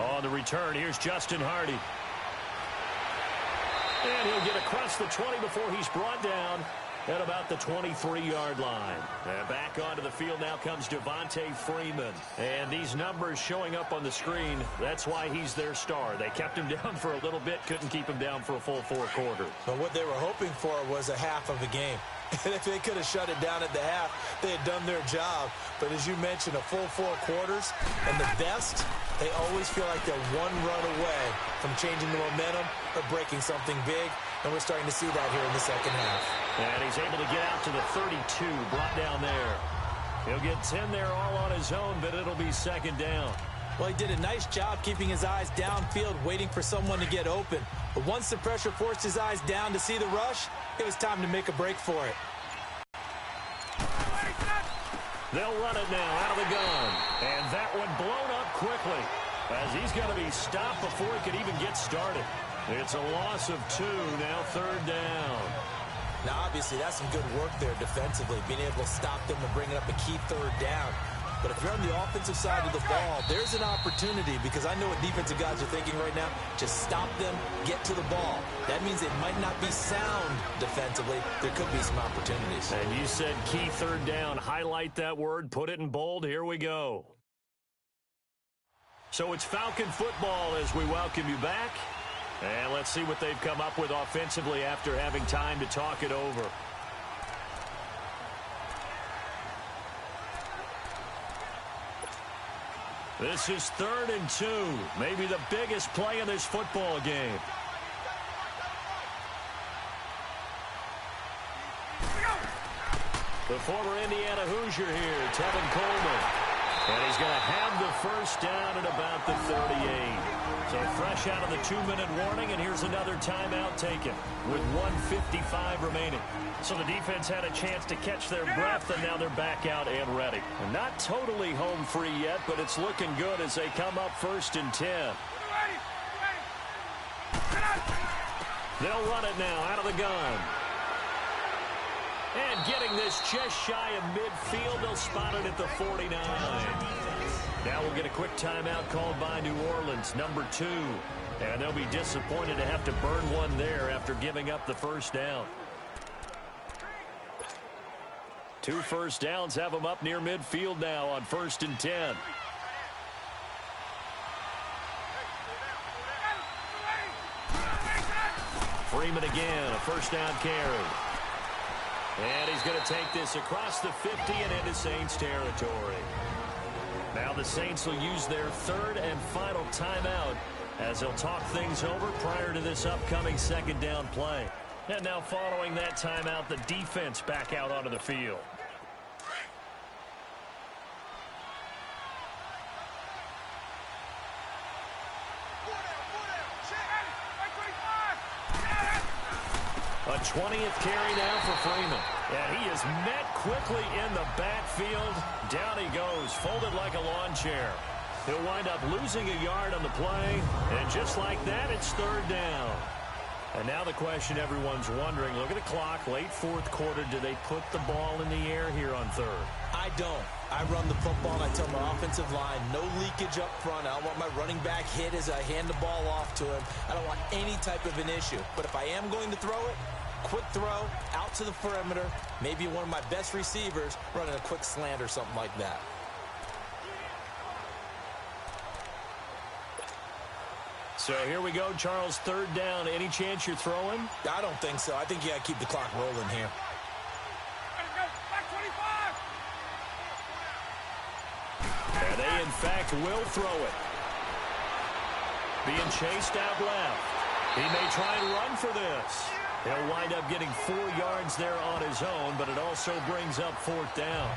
On the return, here's Justin Hardy. And he'll get across the 20 before he's brought down at about the 23-yard line. And back onto the field now comes Devontae Freeman. And these numbers showing up on the screen, that's why he's their star. They kept him down for a little bit, couldn't keep him down for a full 4 quarters. But what they were hoping for was a half of a game. And if they could have shut it down at the half, they had done their job. But as you mentioned, a full 4 quarters, and the best, they always feel like they're 1 run away from changing the momentum or breaking something big. And we're starting to see that here in the 2nd half. And he's able to get out to the 32, brought down there. He'll get 10 there all on his own, but it'll be 2nd down. Well, he did a nice job keeping his eyes downfield, waiting for someone to get open. But once the pressure forced his eyes down to see the rush, it was time to make a break for it. They'll run it now out of the gun. And that one blown up quickly as he's going to be stopped before he could even get started. It's a loss of 2, now 3rd down. Now, obviously, that's some good work there defensively, being able to stop them and bringing up a key 3rd down. But if you're on the offensive side of the ball, there's an opportunity because I know what defensive guys are thinking right now. Just stop them, get to the ball. That means it might not be sound defensively. There could be some opportunities. And you said key 3rd down. Highlight that word, put it in bold. Here we go. So it's Falcon football as we welcome you back. And let's see what they've come up with offensively after having time to talk it over. This is 3rd and 2, maybe the biggest play in this football game. The former Indiana Hoosier here, Tevin Coleman. And he's going to have the 1st down at about the 38. So fresh out of the 2-minute warning, and here's another timeout taken with 1:55 remaining. So the defense had a chance to catch their breath, and now they're back out and ready. And not totally home free yet, but it's looking good as they come up 1st and 10. They'll run it now out of the gun. And getting this just shy of midfield, they'll spot it at the 49. Now we'll get a quick timeout called by New Orleans, number 2. And they'll be disappointed to have to burn one there after giving up the 1st down. 2 first downs have them up near midfield now on 1st and 10. Freeman again, a 1st down carry. And he's going to take this across the 50 and into Saints territory. Now the Saints will use their 3rd and final timeout as they'll talk things over prior to this upcoming 2nd down play. And now following that timeout, the defense back out onto the field. A 20th carry now for Freeman. And he is met quickly in the backfield. Down he goes, folded like a lawn chair. He'll wind up losing a yard on the play. And just like that, it's 3rd down. And now the question everyone's wondering, look at the clock, late fourth quarter, do they put the ball in the air here on third? I don't. I run the football, and I tell my offensive line, no leakage up front. I don't want my running back hit as I hand the ball off to him. I don't want any type of an issue. But if I am going to throw it, quick throw, out to the perimeter, maybe one of my best receivers running a quick slant or something like that. So here we go, Charles, third down. Any chance you're throwing? I don't think so. I think you got to keep the clock rolling here. And they, in fact, will throw it. Being chased out left. He may try and run for this. He'll wind up getting 4 yards there on his own, but it also brings up fourth down.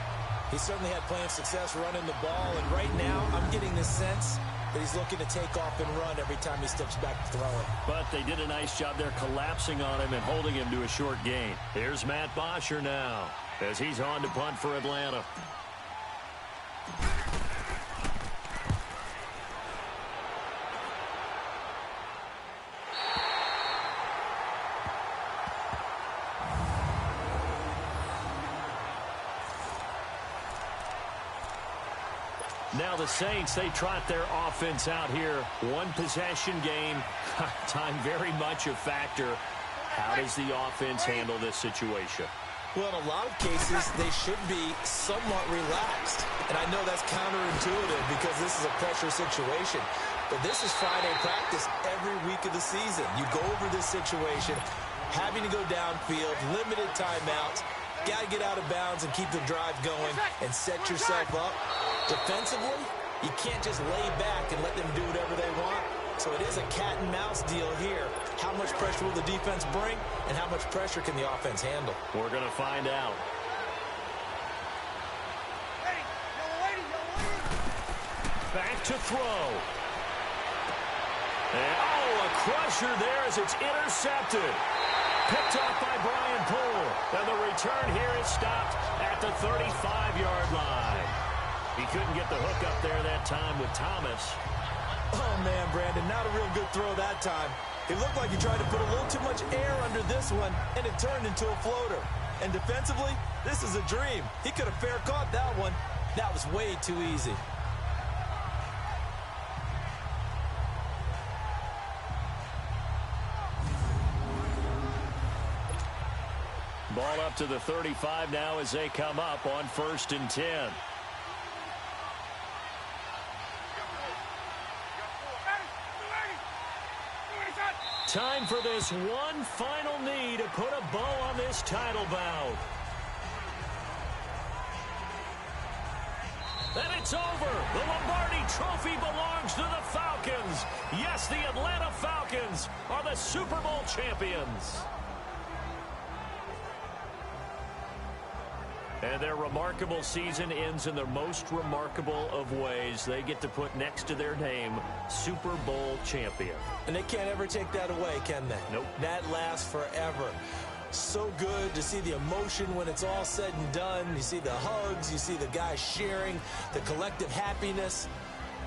He certainly had plenty of success running the ball, and right now I'm getting the sense that he's looking to take off and run every time he steps back to throw it. But they did a nice job there collapsing on him and holding him to a short gain. Here's Matt Bosher now as he's on to punt for Atlanta. Now the Saints, they trot their offense out here. One possession game. Time very much a factor. How does the offense handle this situation? Well, in a lot of cases, they should be somewhat relaxed. And I know that's counterintuitive because this is a pressure situation. But this is Friday practice every week of the season. You go over this situation, having to go downfield, limited timeouts, got to get out of bounds and keep the drive going and set yourself up. Defensively, you can't just lay back and let them do whatever they want. So it is a cat and mouse deal here. How much pressure will the defense bring, and how much pressure can the offense handle? We're going to find out. Back to throw. And, a crusher there as it's intercepted. Picked off by Brian Poole. And the return here is stopped at the 35-yard line. He couldn't get the hook up there that time with Thomas. Oh, man, Brandon, not a real good throw that time. It looked like he tried to put a little too much air under this one, and it turned into a floater. And defensively, this is a dream. He could have fair caught that one. That was way too easy. Ball up to the 35 now as they come up on 1st and 10. Time for this one final knee to put a bow on this title bout. And it's over. The Lombardi Trophy belongs to the Falcons. Yes, the Atlanta Falcons are the Super Bowl champions. And their remarkable season ends in the most remarkable of ways. They get to put next to their name, Super Bowl champion. And they can't ever take that away, can they? Nope. That lasts forever. So good to see the emotion when it's all said and done. You see the hugs, you see the guys sharing, the collective happiness.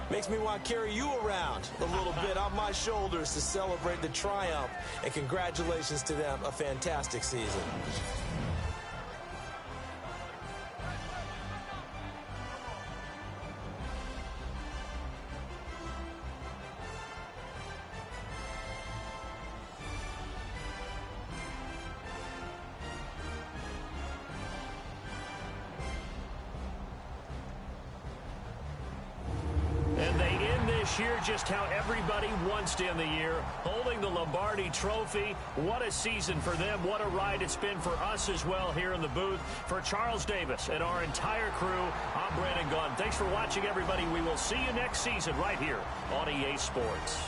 Makes me want to carry you around a little bit on my shoulders to celebrate the triumph. And congratulations to them, a fantastic season. Year just how everybody wants to end the year, holding the Lombardi Trophy. What a season for them. What a ride it's been for us as well here in the booth. For Charles Davis and our entire crew, I'm Brandon Gaudin. Thanks for watching, everybody. We will see you next season right here on EA Sports.